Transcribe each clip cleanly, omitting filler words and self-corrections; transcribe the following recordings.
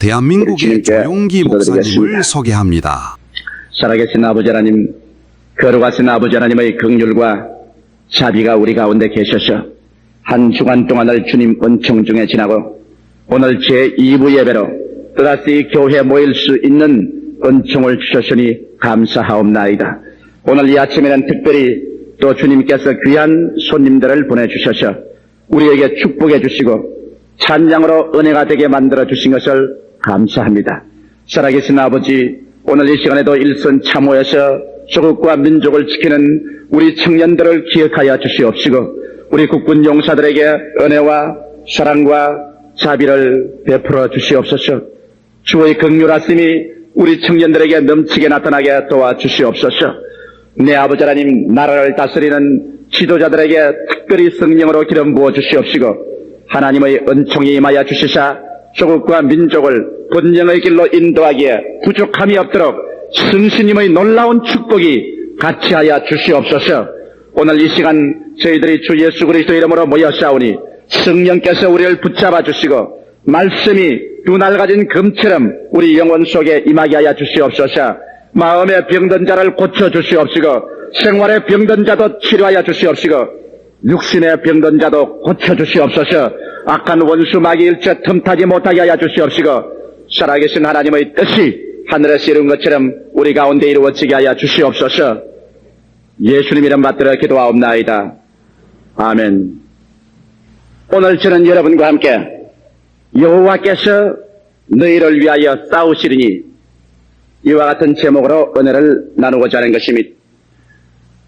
대한민국의 조용기 목사님을 소개합니다. 살아계신 아버지 하나님, 거룩하신 아버지 하나님의 긍휼과 자비가 우리 가운데 계셔서 한 주간 동안을 주님 은총 중에 지나고 오늘 제2부 예배로 또다시 교회에 모일 수 있는 은총을 주셨으니 감사하옵나이다. 오늘 이 아침에는 특별히 또 주님께서 귀한 손님들을 보내주셔서 우리에게 축복해 주시고 찬양으로 은혜가 되게 만들어 주신 것을 감사합니다. 살아계신 아버지, 오늘 이 시간에도 일선 참호에서 조국과 민족을 지키는 우리 청년들을 기억하여 주시옵시고 우리 국군 용사들에게 은혜와 사랑과 자비를 베풀어 주시옵소서. 주의 긍휼하심이 우리 청년들에게 넘치게 나타나게 도와주시옵소서. 내 아버지 하나님, 나라를 다스리는 지도자들에게 특별히 성령으로 기름 부어 주시옵시고 하나님의 은총이 임하여 주시사 조국과 민족을 번영의 길로 인도하기에 부족함이 없도록 성신님의 놀라운 축복이 같이 하여 주시옵소서. 오늘 이 시간 저희들이 주 예수 그리스도 이름으로 모여싸우니 성령께서 우리를 붙잡아 주시고 말씀이 두 날 가진 금처럼 우리 영혼 속에 임하게 하여 주시옵소서. 마음의 병든 자를 고쳐 주시옵시고 생활의 병든 자도 치료하여 주시옵시고 육신의 병든 자도 고쳐 주시옵소서. 악한 원수 마귀 일체 틈타지 못하게 하여 주시옵시고 살아계신 하나님의 뜻이 하늘에서 이룬 것처럼 우리 가운데 이루어지게 하여 주시옵소서. 예수님 이름 받들어 기도하옵나이다. 아멘. 오늘 저는 여러분과 함께 여호와께서 너희를 위하여 싸우시리니 이와 같은 제목으로 은혜를 나누고자 하는 것입니다.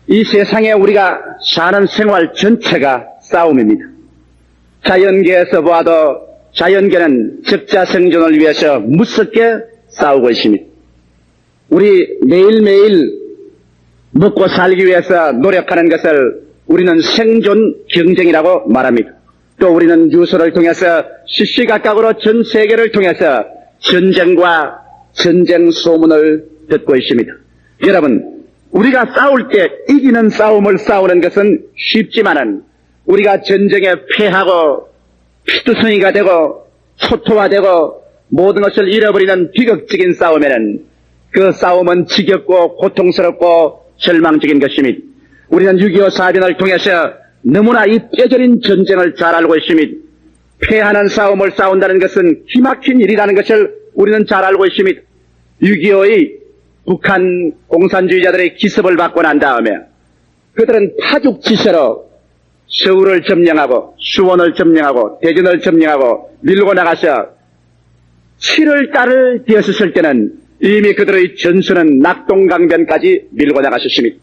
이 세상에 우리가 사는 생활 전체가 싸움입니다. 자연계에서 보아도 자연계는 적자생존을 위해서 무섭게 싸우고 있습니다. 우리 매일매일 먹고 살기 위해서 노력하는 것을 우리는 생존 경쟁이라고 말합니다. 또 우리는 뉴스를 통해서 시시각각으로 전 세계를 통해서 전쟁과 전쟁 소문을 듣고 있습니다. 여러분, 우리가 싸울 때 이기는 싸움을 싸우는 것은 쉽지만은 우리가 전쟁에 패하고 피투성이가 되고 초토화되고 모든 것을 잃어버리는 비극적인 싸움에는 그 싸움은 지겹고 고통스럽고 절망적인 것입니다. 우리는 6.25 사변을 통해서 너무나 이 뼈저린 전쟁을 잘 알고 있습니다. 패하는 싸움을 싸운다는 것은 기막힌 일이라는 것을 우리는 잘 알고 있습니다. 6.25의 북한 공산주의자들의 기습을 받고 난 다음에 그들은 파죽지세로 서울을 점령하고 수원을 점령하고 대전을 점령하고 밀고 나가서 7월 달을 되었을 때는 이미 그들의 전선은 낙동강변까지 밀고 나갔었습니다.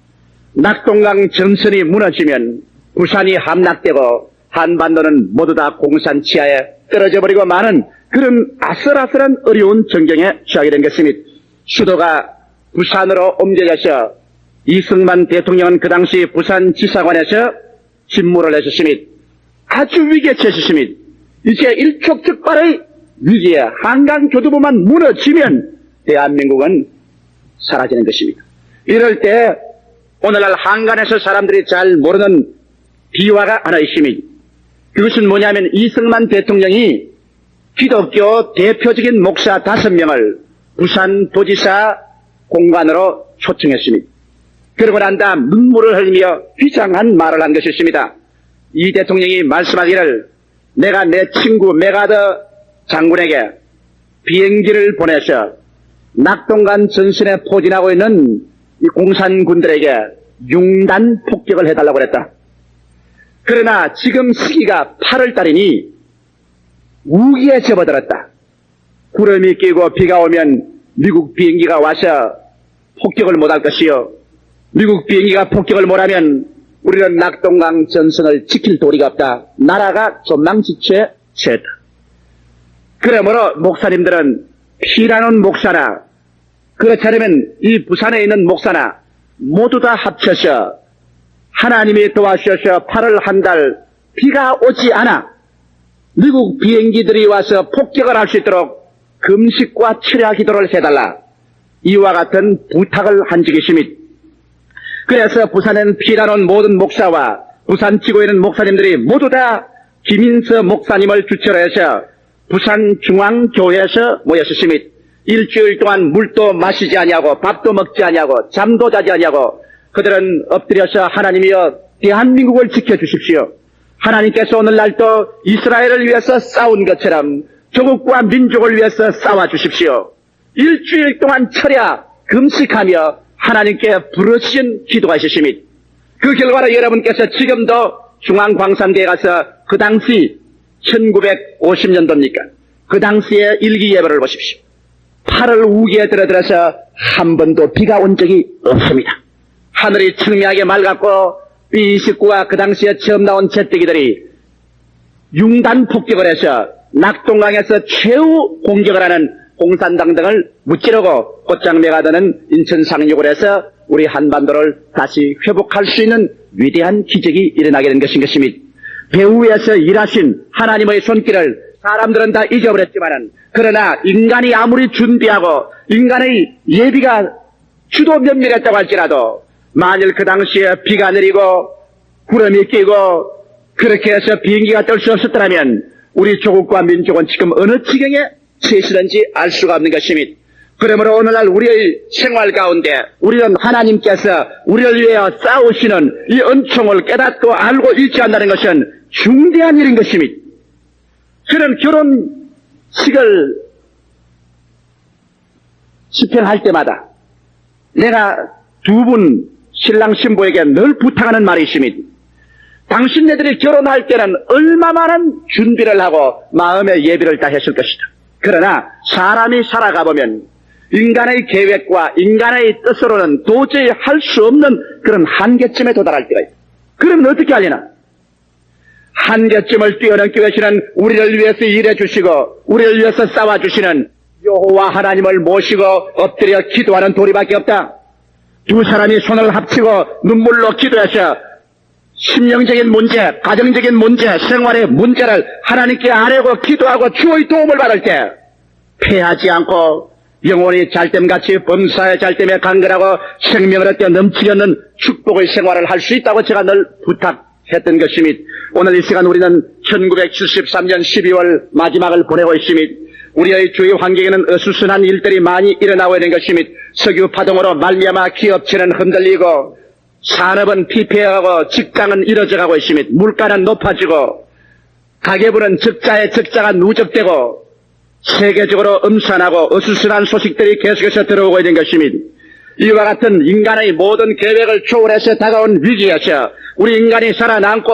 낙동강 전선이 무너지면 부산이 함락되고 한반도는 모두 다 공산 치하에 떨어져 버리고 많은 그런 아슬아슬한 어려운 전경에 처하게 된 것입니다. 수도가 부산으로 옮겨져서 이승만 대통령은 그 당시 부산지사관에서 집무를 했었습니다. 아주 위기에 처했습니다. 이제 일촉즉발의 위기에 한강교두보만 무너지면 대한민국은 사라지는 것입니다. 이럴 때 오늘날 한간에서 사람들이 잘 모르는 비화가 하나 있습니다. 그것은 뭐냐면 이승만 대통령이 기독교 대표적인 목사 5명을 부산도지사 공관으로 초청했습니다. 그러고 난 다음 눈물을 흘리며 비장한 말을 한 것이 있습니다. 이 대통령이 말씀하기를 내가 내 친구 메가더 장군에게 비행기를 보내서 낙동강 전선에 포진하고 있는 이 공산군들에게 융단 폭격을 해달라고 그랬다. 그러나 지금 시기가 8월 달이니 우기에 접어들었다. 구름이 끼고 비가 오면 미국 비행기가 와서 폭격을 못할 것이요, 미국 비행기가 폭격을 못하면 우리는 낙동강 전선을 지킬 도리가 없다. 나라가 전망지체에 처했다. 그러므로 목사님들은 피라는 목사나 그렇지 않으면 이 부산에 있는 목사나 모두 다 합쳐서 하나님이 도와주셔서 8월 한 달 비가 오지 않아 미국 비행기들이 와서 폭격을 할 수 있도록 금식과 철야 기도를 해달라. 이와 같은 부탁을 한 적이 있습니다. 그래서 부산에는 피라는 모든 목사와 부산 지구에 있는 목사님들이 모두 다 김인서 목사님을 주체로 해서 부산중앙교회에서 모였으심이 일주일 동안 물도 마시지 아니하고 밥도 먹지 아니하고 잠도 자지 아니하고 그들은 엎드려서 하나님이여 대한민국을 지켜주십시오. 하나님께서 오늘날도 이스라엘을 위해서 싸운 것처럼 조국과 민족을 위해서 싸워주십시오. 일주일 동안 철야 금식하며 하나님께 부르짖은 기도가 있으심이 그 결과로 여러분께서 지금도 중앙광산대에 가서 그 당시 1950년도입니까? 그 당시의 일기예보를 보십시오. 8월 우기에 들어들어서 한 번도 비가 온 적이 없습니다. 하늘이 청명하게 맑았고 B-29가 그 당시에 처음 나온 제트기들이 융단 폭격을 해서 낙동강에서 최후 공격을 하는 공산당 등을 무찌르고 꽃장매가 되는 인천 상륙을 해서 우리 한반도를 다시 회복할 수 있는 위대한 기적이 일어나게 된 것입니다. 배후에서 일하신 하나님의 손길을 사람들은 다 잊어버렸지만은 그러나 인간이 아무리 준비하고 인간의 예비가 주도 면밀했다고 할지라도 만일 그 당시에 비가 내리고 구름이 끼고 그렇게 해서 비행기가 뜰 수 없었더라면 우리 조국과 민족은 지금 어느 지경에 처해있는지 알 수가 없는 것입니다. 그러므로 오늘날 우리의 생활 가운데 우리는 하나님께서 우리를 위하여 싸우시는 이 은총을 깨닫고 알고 잊지 않는다는 것은 중대한 일인 것입니다. 저는 결혼식을 집행할 때마다 내가 두 분 신랑 신부에게 늘 부탁하는 말이 있습니다. 당신네들이 결혼할 때는 얼마만한 준비를 하고 마음의 예비를 다 했을 것이다. 그러나 사람이 살아가 보면 인간의 계획과 인간의 뜻으로는 도저히 할 수 없는 그런 한계점에 도달할 때가 있다. 그러면 어떻게 하려나? 한계점을 뛰어넘기 위해서는 우리를 위해서 일해 주시고 우리를 위해서 싸워 주시는 여호와 하나님을 모시고 엎드려 기도하는 도리밖에 없다. 두 사람이 손을 합치고 눈물로 기도해서 심령적인 문제, 가정적인 문제, 생활의 문제를 하나님께 아뢰고 기도하고 주의 도움을 받을 때 패하지 않고 영혼이 잘됨같이 범사의 잘됨에 강건하고 생명을 얻게 넘치게 있는 축복의 생활을 할 수 있다고 제가 늘 부탁했던 것입니다. 오늘 이 시간 우리는 1973년 12월 마지막을 보내고 있습니다. 우리의 주위 환경에는 어수선한 일들이 많이 일어나고 있는 것입니다. 석유 파동으로 말미암아 기업체는 흔들리고 산업은 피폐해가고 직장은 이뤄져가고 있습니다. 물가는 높아지고 가계부는 적자에 적자가 누적되고 세계적으로 음산하고 어수선한 소식들이 계속해서 들어오고 있는 것입니다. 이와 같은 인간의 모든 계획을 초월해서 다가온 위기에서 우리 인간이 살아남고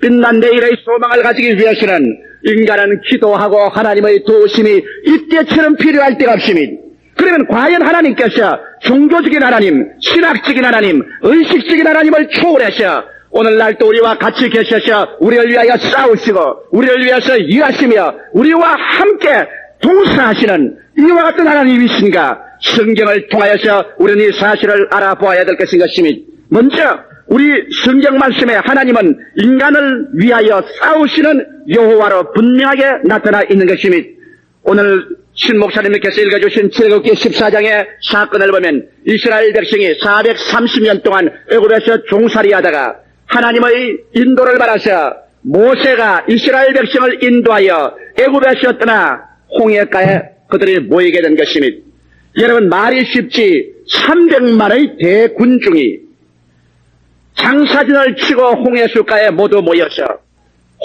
빛난 내일의 소망을 가지기 위해서는 인간은 기도하고 하나님의 도우심이 이때처럼 필요할 때가 없습니다. 그러면 과연 하나님께서 종교적인 하나님, 신학적인 하나님, 의식적인 하나님을 초월해서 오늘날도 우리와 같이 계셔서 우리를 위하여 싸우시고 우리를 위해서 일하시며 우리와 함께 동사하시는 이와 같은 하나님이신가? 성경을 통하여서 우리는 이 사실을 알아보아야 될 것인 것입니다. 먼저 우리 성경 말씀에 하나님은 인간을 위하여 싸우시는 여호와로 분명하게 나타나 있는 것입니다. 오늘 신 목사님께서 읽어주신 출애굽기 14장의 사건을 보면 이스라엘 백성이 430년 동안 애굽에서 종살이하다가 하나님의 인도를 받아서 모세가 이스라엘 백성을 인도하여 애굽에서 떠나 홍해가에 그들이 모이게 된 것입니다. 여러분 말이 쉽지 300만의 대군중이 장사진을 치고 홍해수가에 모두 모여서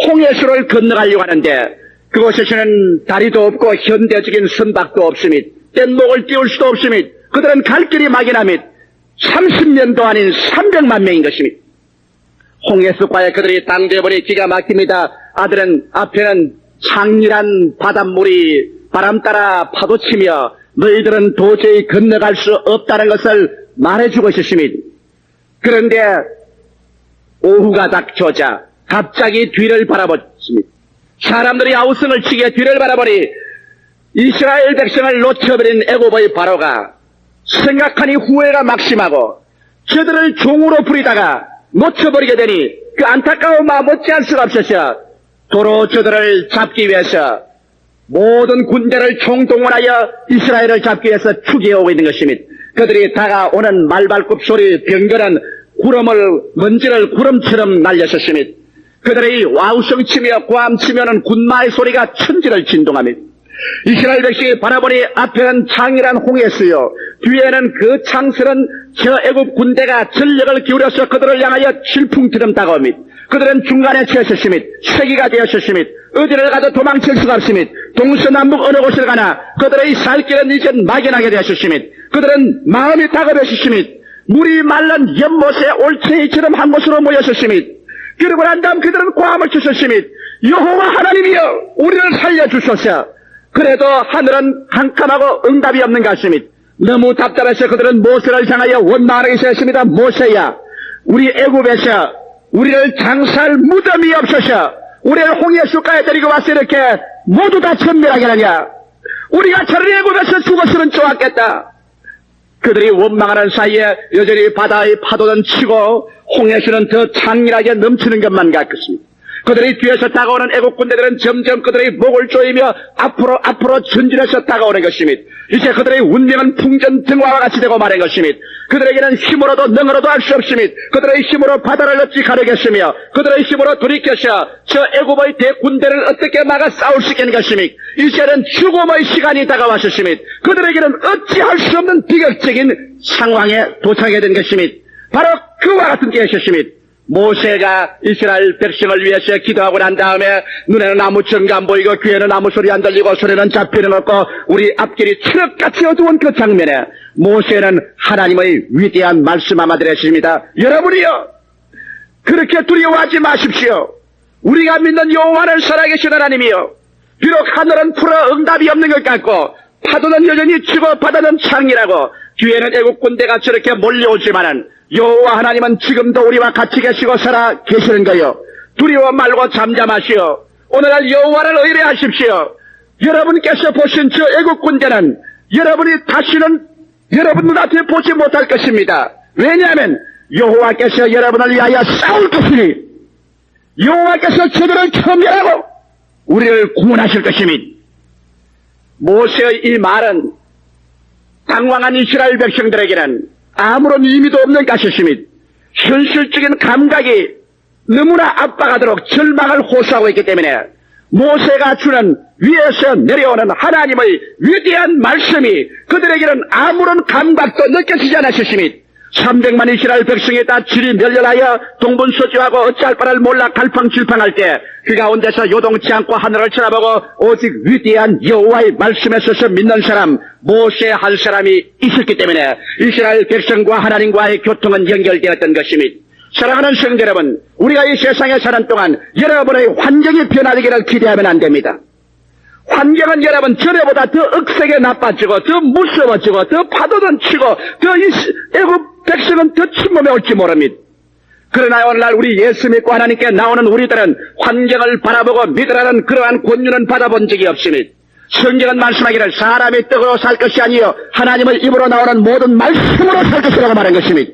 홍해수를 건너가려고 하는데 그곳에서는 다리도 없고 현대적인 선박도 없습니다. 뗏목을 띄울 수도 없습니다. 그들은 갈 길이 막연합니다. 30년도 아닌 300만 명인 것입니다. 홍해수가에 그들이 당대보니 기가 막힙니다. 아들은 앞에는 창렬한 바닷물이 바람 따라 파도치며 너희들은 도저히 건너갈 수 없다는 것을 말해주고 있었습니다. 그런데 오후가 닥쳐자 갑자기 뒤를 바라봤습니다. 사람들이 아우성을 치게 뒤를 바라보니 이스라엘 백성을 놓쳐버린 애굽의 바로가 생각하니 후회가 막심하고 저들을 종으로 부리다가 놓쳐버리게 되니 그 안타까운 마음 어찌할 수가 없어서 도로 저들을 잡기 위해서 모든 군대를 총동원하여 이스라엘을 잡기 위해서 추기해오고 있는 것입니다. 그들이 다가오는 말발굽 소리, 병거는 먼지를 구름처럼 날렸었습니다. 그들의 와우성치며 고함치며는 군마의 소리가 천지를 진동하며 이스라엘 백성이 바라보니 앞에는 창이란 홍해수요 뒤에는 그 창스런 저 애굽 군대가 전력을 기울여서 그들을 향하여 질풍처럼 다가오며 그들은 중간에 처했으며 쇠기가 되었으며 어디를 가도 도망칠 수가 없으며 동서남북 어느 곳을 가나 그들의 살 길은 이제 막연하게 되었으며 그들은 마음이 다급했으며 물이 말른 연못의 올챙이처럼 한 곳으로 모였으며 그러고 난 다음 그들은 고함을 치셨으며 여호와 하나님이여 우리를 살려주소서. 그래도 하늘은 캄캄하고 응답이 없는 것입니다. 너무 답답해서 그들은 모세를 향하여 원망하게 했습니다. 모세야 우리 애굽에서 우리를 장사할 무덤이 없어서 우리를 홍해수가에 데리고 와서 이렇게 모두 다 전멸하게 하느냐. 우리가 저런 애굽에서 죽었으면 좋았겠다. 그들이 원망하는 사이에 여전히 바다의 파도는 치고 홍해수는 더 창렬하게 넘치는 것만 같습니다. 그들이 뒤에서 다가오는 애국 군대들은 점점 그들의 목을 조이며 앞으로 전진해서 다가오는 것입니다. 이제 그들의 운명은 풍전 등화와 같이 되고 마는 것입니다. 그들에게는 힘으로도 능으로도 할 수 없습니다. 그들의 힘으로 바다를 어찌 가르겠으며 그들의 힘으로 돌이켜서 저 애국의 대군대를 어떻게 막아 싸울 수 있겠는 것입니까? 이제는 죽음의 시간이 다가왔습니다. 그들에게는 어찌할 수 없는 비극적인 상황에 도착하게 된 것입니다. 바로 그와 같은 때였습니다. 모세가 이스라엘 백성을 위해서 기도하고 난 다음에 눈에는 아무 증거 안 보이고 귀에는 아무 소리 안 들리고 손에는 잡히는 없고 우리 앞길이 추럭같이 어두운 그 장면에 모세는 하나님의 위대한 말씀 한마디를 했습니다. 여러분이요 그렇게 두려워하지 마십시오. 우리가 믿는 여호와는 살아계신 하나님이요 비록 하늘은 풀어 응답이 없는 것 같고 파도는 여전히 치고 바다는 창이라고 뒤에는 애국 군대가 저렇게 몰려오지만은 여호와 하나님은 지금도 우리와 같이 계시고 살아 계시는 거요. 두려워 말고 잠잠하시오. 오늘날 여호와를 의뢰하십시오. 여러분께서 보신 저 애국 군대는 여러분이 다시는 여러분 눈앞에 보지 못할 것입니다. 왜냐하면 여호와께서 여러분을 위하여 싸울 것이니 여호와께서 저들을 섬멸하고 우리를 구원하실 것입니다. 모세의 이 말은 당황한 이스라엘 백성들에게는 아무런 의미도 없는 것이십니다. 현실적인 감각이 너무나 압박하도록 절망을 호소하고 있기 때문에 모세가 주는 위에서 내려오는 하나님의 위대한 말씀이 그들에게는 아무런 감각도 느껴지지 않았습니다. 300만 이스라엘 백성이 다 질이 멸렬하여 동분서주하고 어찌할 바를 몰라 갈팡질팡할 때 그 가운데서 요동치 않고 하늘을 쳐다보고 오직 위대한 여호와의 말씀에 서서 믿는 사람 모세 한 사람이 있었기 때문에 이스라엘 백성과 하나님과의 교통은 연결되었던 것입니다. 사랑하는 성도 여러분, 우리가 이 세상에 사는 동안 여러분의 환경이 변화되기를 기대하면 안 됩니다. 환경은 여러분 전에보다 더 억세게 나빠지고 더 무서워지고 더 파도는 치고 더 애국 백성은 더 침범해 올지 모릅니다. 그러나 오늘날 우리 예수 믿고 하나님께 나오는 우리들은 환경을 바라보고 믿으라는 그러한 권유는 받아본 적이 없습니다. 성경은 말씀하기를 사람의 떡으로 살 것이 아니요 하나님의 입으로 나오는 모든 말씀으로 살 것이라고 말한 것입니다.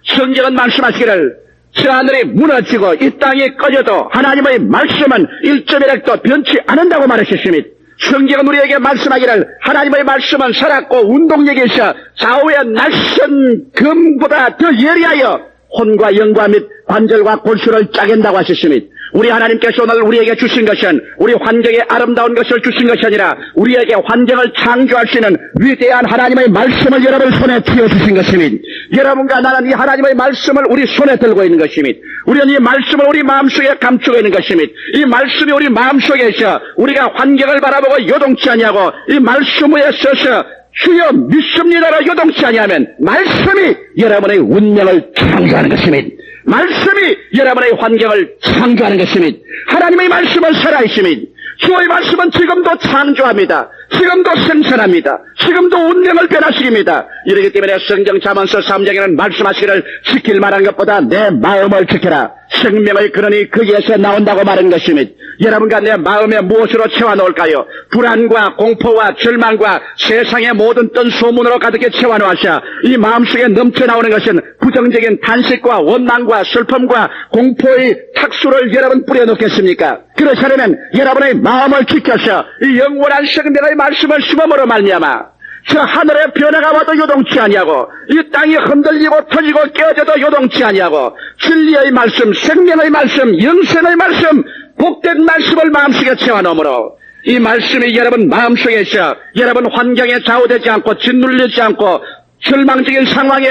성경은 말씀하시기를 저 하늘이 무너지고 이 땅이 꺼져도 하나님의 말씀은 1.1핵도 변치 않는다고 말하셨습니다. 성경은 우리에게 말씀하기를 하나님의 말씀은 살았고 운동력이 있어 좌우의 날선 금보다 더 예리하여 혼과 영과 및 관절과 골수를 짜겐다고 하셨습니다. 우리 하나님께서 오늘 우리에게 주신 것은 우리 환경에 아름다운 것을 주신 것이 아니라 우리에게 환경을 창조할 수 있는 위대한 하나님의 말씀을 여러분 손에 쥐어주신 것입니다. 여러분과 나는 이 하나님의 말씀을 우리 손에 들고 있는 것입니다. 우리는 이 말씀을 우리 마음속에 감추고 있는 것입니다. 이 말씀이 우리 마음속에 있어 우리가 환경을 바라보고 요동치 아니하고 이 말씀 위에 서서 주여 믿습니다로 요동치 아니하면 말씀이 여러분의 운명을 창조하는 것입니다. 말씀이 여러분의 환경을 창조하는 것입니다. 하나님의 말씀은 살아있습니다. 주의 말씀은 지금도 창조합니다. 지금도 생산합니다. 지금도 운명을 변화시킵니다. 이렇기 때문에 성경 잠언서 3장에는 말씀하시기를 지킬 만한 것보다 내 마음을 지켜라. 생명의 근원이 거기에서 나온다고 말한 것입니다. 여러분과 내 마음에 무엇으로 채워놓을까요? 불안과 공포와 절망과 세상의 모든 뜬 소문으로 가득히 채워놓으셔 이 마음속에 넘쳐나오는 것은 부정적인 탄식과 원망과 슬픔과 공포의 탁수를 여러분 뿌려놓겠습니까? 그렇다면 여러분의 마음을 지켜서 이 영원한 생명의 말씀을 심음으로 말미암아 저 하늘의 변화가 와도 요동치 아니하고 이 땅이 흔들리고 터지고 깨어져도 요동치 아니하고 진리의 말씀, 생명의 말씀, 영생의 말씀, 복된 말씀을 마음속에 채워넣으므로 이 말씀이 여러분 마음속에 있어 여러분 환경에 좌우되지 않고 짓눌리지 않고 절망적인 상황에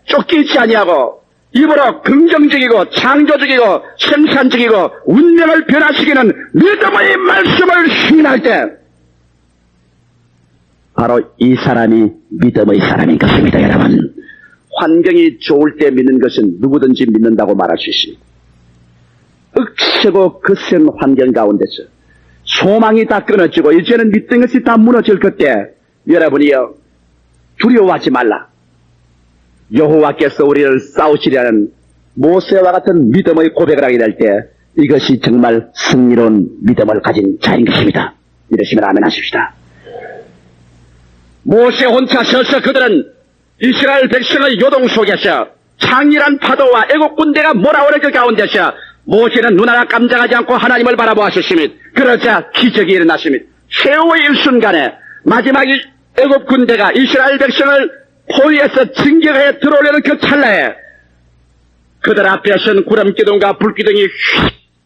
쫓기지 아니하고 입으로 긍정적이고 창조적이고 생산적이고 운명을 변화시키는 믿음의 말씀을 시인할 때 바로 이 사람이 믿음의 사람인 것입니다. 여러분, 환경이 좋을 때 믿는 것은 누구든지 믿는다고 말할 수 있습니다. 억세고 거센 환경 가운데서 소망이 다 끊어지고 이제는 믿던 것이 다 무너질 그때 여러분이요 두려워하지 말라. 여호와께서 우리를 싸우시려는 모세와 같은 믿음의 고백을 하게 될 때 이것이 정말 승리로운 믿음을 가진 자인 것입니다. 믿으시면 아멘 하십시다. 모세 혼자 서서 그들은 이스라엘 백성의 요동 속에서 창렬한 파도와 애국 군대가 몰아오는 그 가운데서 모세는 눈 하나 깜짝하지 않고 하나님을 바라보았습니다. 그러자 기적이 일어났습니다. 최후의 일순간에 마지막 애국 군대가 이스라엘 백성을 포위해서 진격에 들어오려는 그 찰나에 그들 앞에서는 구름기둥과 불기둥이 휙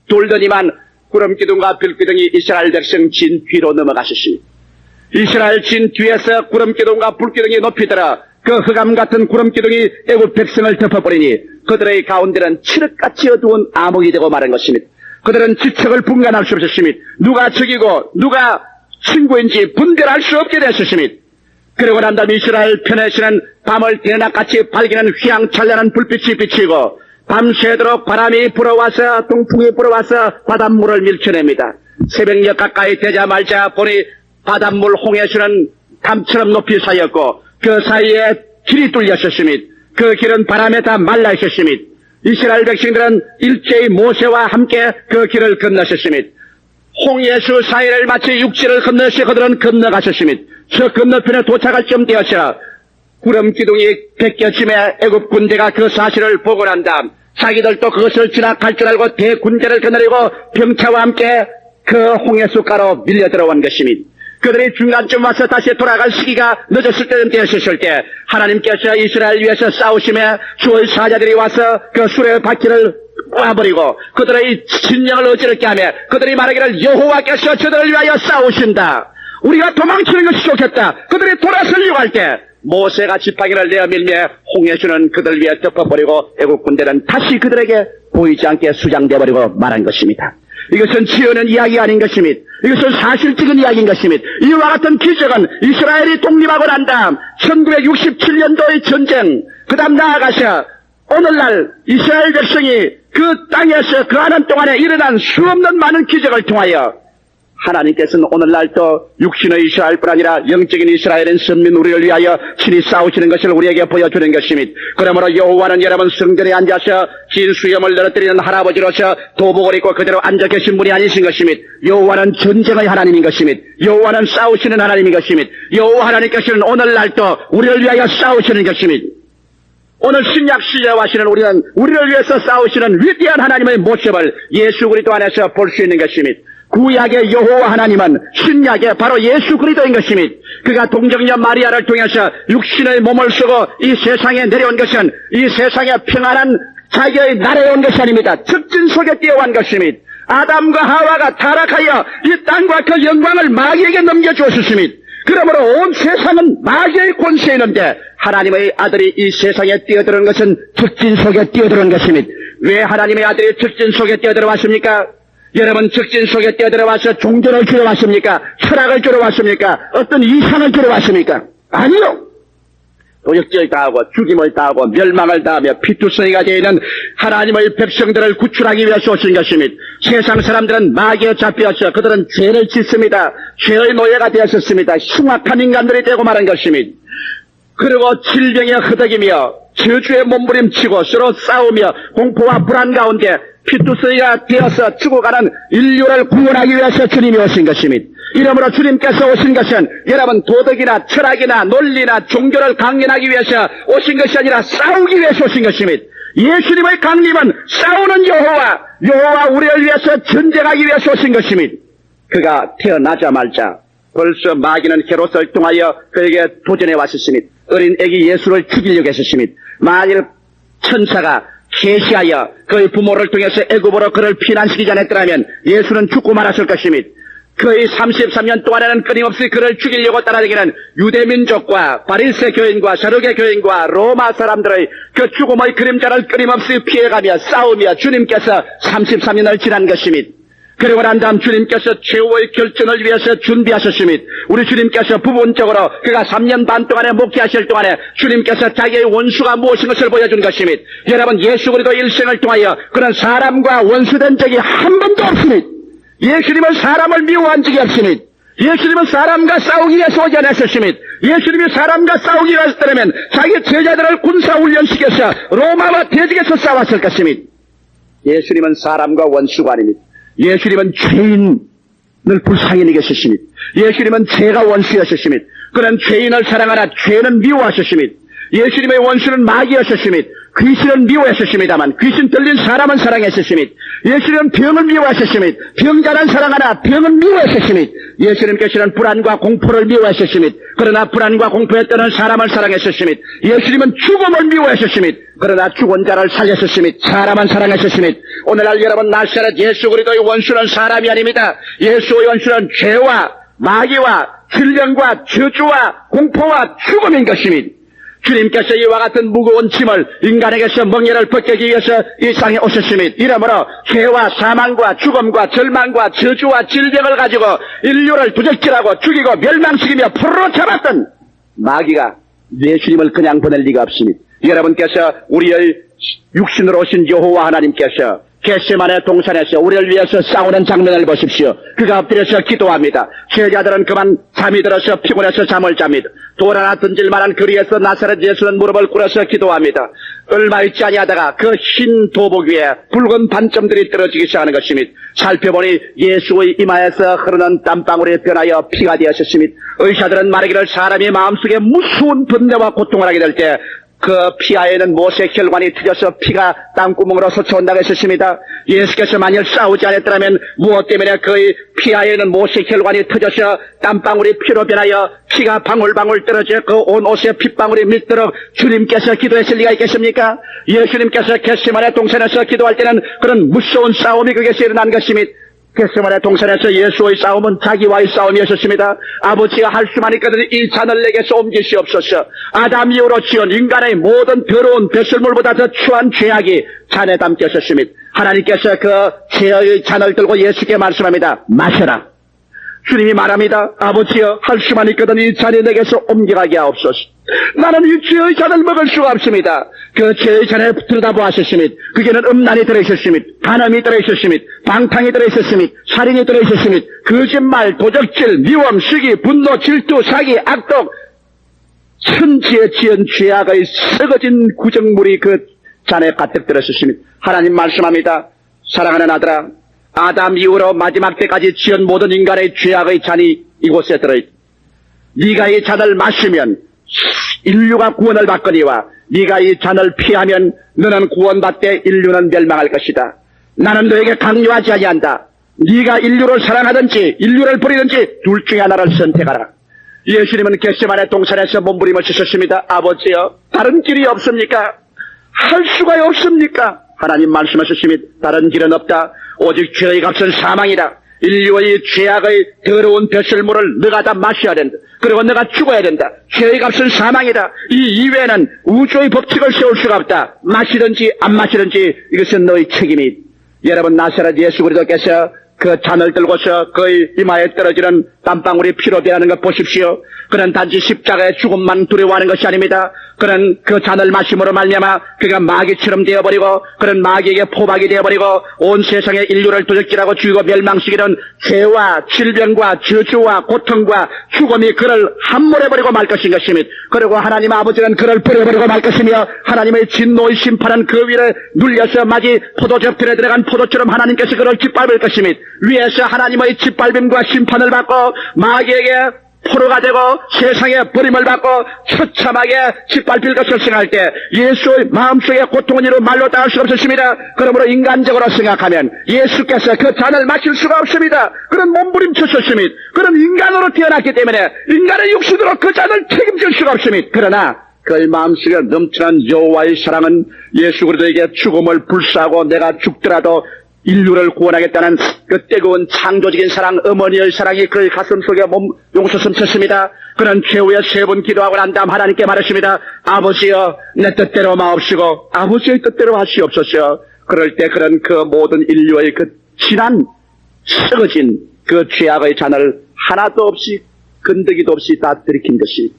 돌더니만 구름기둥과 불기둥이 이스라엘 백성 진 뒤로 넘어가셨습니다. 이스라엘 진 뒤에서 구름기둥과 불기둥이 높이 들어 그 흑암 같은 구름기둥이 애국 백성을 덮어버리니 그들의 가운데는 칠흑같이 어두운 암흑이 되고 마른 것입니다. 그들은 지척을 분간할 수 없었습니다. 누가 적이고 누가 친구인지 분별할 수 없게 되었습니다. 그러고 난 다음 이스라엘 편에서는 밤을 대낮같이 밝이는 휘황찬란한 불빛이 비치고 밤새도록 바람이 불어와서 동풍이 불어와서 바닷물을 밀쳐냅니다. 새벽녘 가까이 되자마자 보니 바닷물 홍해수는 담처럼 높이 쌓였고 그 사이에 길이 뚫렸었습니다. 그 길은 바람에 다 말라 있었습니다. 이스라엘 백성들은 일제히 모세와 함께 그 길을 건너셨습니다. 홍해수 사이를 마치 육지를 건너시 그들은 건너가셨습니다. 저 건너편에 도착할 쯤 되어서 구름기둥이 벗겨짐에 애굽 군대가 그 사실을 보고 난 다음 자기들도 그것을 지나갈 줄 알고 대군대를 거느리고 병차와 함께 그 홍해수가로 밀려 들어온 것입니다. 그들이 중간쯤 와서 다시 돌아갈 시기가 늦었을 때는 되었을 때 하나님께서 이스라엘 위해서 싸우심에 주의 사자들이 와서 그 수레 바퀴를 꼬아버리고 그들의 진영을 어지럽게 하며 그들이 말하기를 여호와께서 저들을 위하여 싸우신다. 우리가 도망치는 것이 좋겠다. 그들이 돌아서려고 할 때 모세가 지팡이를 내어밀며 홍해수는 그들 위에 덮어버리고 애국 군대는 다시 그들에게 보이지 않게 수장되어버리고 말한 것입니다. 이것은 지어낸 이야기가 아닌 것입니다. 이것은 사실적인 이야기인 것입니다. 이와 같은 기적은 이스라엘이 독립하고 난 다음 1967년도의 전쟁, 그 다음 나아가서 오늘날 이스라엘 백성이 그 땅에서 거하는 동안에 일어난 수없는 많은 기적을 통하여 하나님께서는 오늘날도 육신의 이스라엘뿐 아니라 영적인 이스라엘인 선민 우리를 위하여 친히 싸우시는 것을 우리에게 보여주는 것입니다. 그러므로 여호와는 여러분 성전에 앉아서 긴 수염을 늘어뜨리는 할아버지로서 도복을 입고 그대로 앉아 계신 분이 아니신 것입니다. 여호와는 전쟁의 하나님인 것입니다. 여호와는 싸우시는 하나님인 것입니다. 여호와 하나님께서는 오늘날도 우리를 위하여 싸우시는 것입니다. 오늘 신약 시대에 와시는 우리는 우리를 위해서 싸우시는 위대한 하나님의 모습을 예수 그리스도 안에서 볼 수 있는 것입니다. 구약의 여호와 하나님은 신약의 바로 예수 그리스도인 것입니다. 그가 동정녀 마리아를 통해서 육신의 몸을 쓰고 이 세상에 내려온 것은 이 세상에 평안한 자기의 나라에 온 것이 아닙니다. 적진 속에 뛰어간 것입니다. 아담과 하와가 타락하여 이 땅과 그 영광을 마귀에게 넘겨주었습니다. 그러므로 온 세상은 마귀의 권세에 있는데 하나님의 아들이 이 세상에 뛰어들은 것은 적진 속에 뛰어들은 것입니다. 왜 하나님의 아들이 적진 속에 뛰어들어왔습니까? 여러분 적진 속에 뛰어들어와서 종교를 주러 왔습니까? 철학을 주러 왔습니까? 어떤 이상을 주러 왔습니까? 아니요. 도적질 당하고 죽임을 당하고 멸망을 당하며 피투성이가 되어 있는 하나님의 백성들을 구출하기 위해서 오신 것입니다. 세상 사람들은 마귀에 잡혀서 그들은 죄를 짓습니다. 죄의 노예가 되었습니다. 흉악한 인간들이 되고 말한 것입니다. 그리고 질병에 허덕이며 저주에 몸부림치고 서로 싸우며 공포와 불안 가운데 피투성이가 되어서 죽어가는 인류를 구원하기 위해서 주님이 오신 것입니다. 이러므로 주님께서 오신 것은 여러분 도덕이나 철학이나 논리나 종교를 강연하기 위해서 오신 것이 아니라 싸우기 위해서 오신 것입니다. 예수님의 강림은 싸우는 여호와 우리를 위해서 전쟁하기 위해서 오신 것입니다. 그가 태어나자마자 벌써 마귀는 헤롯을 통하여 그에게 도전해 왔었으니 어린 애기 예수를 죽이려고 했었으니 만일 천사가 계시하여 그의 부모를 통해서 애굽으로 그를 피난시키지 않았더라면 예수는 죽고 말았을 것이며 그의 33년 동안에는 끊임없이 그를 죽이려고 따라다니는 유대민족과 바리새 교인과 사두개 교인과 로마 사람들의 그 죽음의 그림자를 끊임없이 피해가며 싸우며 주님께서 33년을 지난 것이며 그리고 난 다음 주님께서 최후의 결전을 위해서 준비하셨으며 우리 주님께서 부분적으로 그가 3년 반 동안에 목회하실 동안에 주님께서 자기의 원수가 무엇인 것을 보여준 것이며 여러분 예수 그리스도 일생을 통하여 그런 사람과 원수된 적이 한 번도 없으며 예수님은 사람을 미워한 적이 없으며 예수님은 사람과 싸우기 위해서 오지 않았으며 예수님이 사람과 싸우기 위해서라면 자기 제자들을 군사훈련시켜서 로마와 대적에서 싸웠을 것이며 예수님은 사람과 원수가 아닙니다. 예수님은 죄인을 불쌍히 여기셨으며 예수님은 죄가 원수였으며 그런 죄인을 사랑하나 죄는 미워하셨으며 예수님의 원수는 마귀였으며 귀신은 미워했었습니다만 귀신 들린 사람은 사랑했었으며 예수님은 병을 미워하셨으며 병자는 사랑하나 병은 미워했었으며 예수님께서는 불안과 공포를 미워하셨으며 그러나 불안과 공포에 떠는 사람을 사랑했었으며 예수님은 죽음을 미워하셨으며 그러나 죽은 자를 살렸었으며 사람은 사랑했었으며 오늘날 여러분 나사렛 예수 그리스도의 원수는 사람이 아닙니다. 예수의 원수는 죄와 마귀와 질병과 저주와 공포와 죽음인 것입니다. 주님께서 이와 같은 무거운 짐을 인간에게서 멍에를 벗기기 위해서 이 땅에 오셨으니 이러므로 죄와 사망과 죽음과 절망과 저주와 질병을 가지고 인류를 두적질하고 죽이고 멸망시키며 풀로 잡았던 마귀가 예수님을 그냥 보낼 리가 없습니다. 여러분께서 우리의 육신으로 오신 여호와 하나님께서 겟세마네 동산에서 우리를 위해서 싸우는 장면을 보십시오. 그가 엎드려서 기도합니다. 제자들은 그만 잠이 들어서 피곤해서 잠을 잡니다. 돌 하나 던질 만한 거리에서 나사렛 예수는 무릎을 꿇어서 기도합니다. 얼마 있지 아니하다가 그 흰 도복 위에 붉은 반점들이 떨어지기 시작하는 것입니다. 살펴보니 예수의 이마에서 흐르는 땀방울이 변하여 피가 되었습니다. 의사들은 말하기를 사람이 마음속에 무서운 번뇌와 고통을 하게 될 때 그 피하에는 모세 혈관이 터져서 피가 땀구멍으로 솟아온다고 했었습니다. 예수께서 만일 싸우지 않았더라면 무엇 때문에 그의 피하에는 모세 혈관이 터져서 땀방울이 피로 변하여 피가 방울방울 떨어져 그 온 옷에 핏방울이 밀도록 주님께서 기도했을 리가 있겠습니까? 예수님께서 겟세마네 동산에서 기도할 때는 그런 무서운 싸움이 그것이 일어난 것입니다. 겟세마네 동산에서 예수의 싸움은 자기와의 싸움이었습니다. 아버지가 할 수만 있거든 이 잔을 내게서 옮기시옵소서. 아담 이후로 지은 인간의 모든 더러운 배설물보다 더 추한 죄악이 잔에 담겼었습니다. 하나님께서 그 죄의 잔을 들고 예수께 말씀합니다. 마셔라. 주님이 말합니다. 아버지여 할 수만 있거든 이 잔이 내게서 옮겨가게 하옵소서. 나는 이 죄의 잔을 먹을 수가 없습니다. 그 죄의 잔에 들여다보았으며 그게는 음란이 들어있었으며 간음이 들어있었으며 방탕이 들어있었으며 살인이 들어있었으며 거짓말, 도적질, 미움, 시기, 분노, 질투, 사기, 악독 천지에 지은 죄악의 썩어진 구정물이 그 잔에 가득 들었으며 하나님 말씀합니다. 사랑하는 아들아 아담 이후로 마지막 때까지 지은 모든 인간의 죄악의 잔이 이곳에 들어있다. 네가 이 잔을 마시면 인류가 구원을 받거니와 네가 이 잔을 피하면 너는 구원받되 인류는 멸망할 것이다. 나는 너에게 강요하지 아니한다. 네가 인류를 사랑하든지 인류를 버리든지 둘 중에 하나를 선택하라. 예수님은 겟세마네 동산에서 몸부림을 치셨습니다. 아버지여 다른 길이 없습니까? 할 수가 없습니까? 하나님 말씀하셨습니다. 다른 길은 없다. 오직 죄의 값은 사망이다. 인류의 죄악의 더러운 배설물을 너가 다 마셔야 된다. 그리고 너가 죽어야 된다. 죄의 값은 사망이다. 이 이외에는 우주의 법칙을 세울 수가 없다. 마시든지 안 마시든지 이것은 너의 책임이. 여러분 나사렛 예수 그리스도께서 그 잔을 들고서 그의 이마에 떨어지는 땀방울이 피로 변하는 것 보십시오. 그는 단지 십자가의 죽음만 두려워하는 것이 아닙니다. 그는 그 잔을 마심으로 말미암아 그가 마귀처럼 되어버리고 그는 마귀에게 포박이 되어버리고 온 세상의 인류를 도적질하고 죽이고 멸망시키는 죄와 질병과 저주와 고통과 죽음이 그를 함몰해버리고 말 것인 것입니다. 그리고 하나님 아버지는 그를 버려버리고 말 것이며 하나님의 진노의 심판은 그 위를 눌려서 마치 포도즙틀에 들어간 포도처럼 하나님께서 그를 짓밟을 것입니다. 위에서 하나님의 짓밟음과 심판을 받고 마귀에게 포로가 되고 세상에 버림을 받고 처참하게 짓밟힐 것을 생각할 때 예수의 마음속에 고통은 이루 말로 다 할 수가 없었습니다. 그러므로 인간적으로 생각하면 예수께서 그 잔을 마실 수가 없습니다. 그런 몸부림쳤었습니다. 그런 인간으로 태어났기 때문에 인간의 육신으로 그 잔을 책임질 수가 없습니다. 그러나 그의 마음속에 넘치는 여호와의 사랑은 예수 그리스도에게 죽음을 불사하고 내가 죽더라도 인류를 구원하겠다는 그 뜨거운 창조적인 사랑, 어머니의 사랑이 그의 가슴 속에 용솟음 쳤습니다. 그는 최후에 3번 기도하고 난 다음 하나님께 말했습니다. 아버지여, 내 뜻대로 마옵시고 아버지의 뜻대로 하시옵소서. 그럴 때 그는 그 모든 인류의 그 진한 썩어진 그 죄악의 잔을 하나도 없이 건더기도 없이 다 들이킨 것이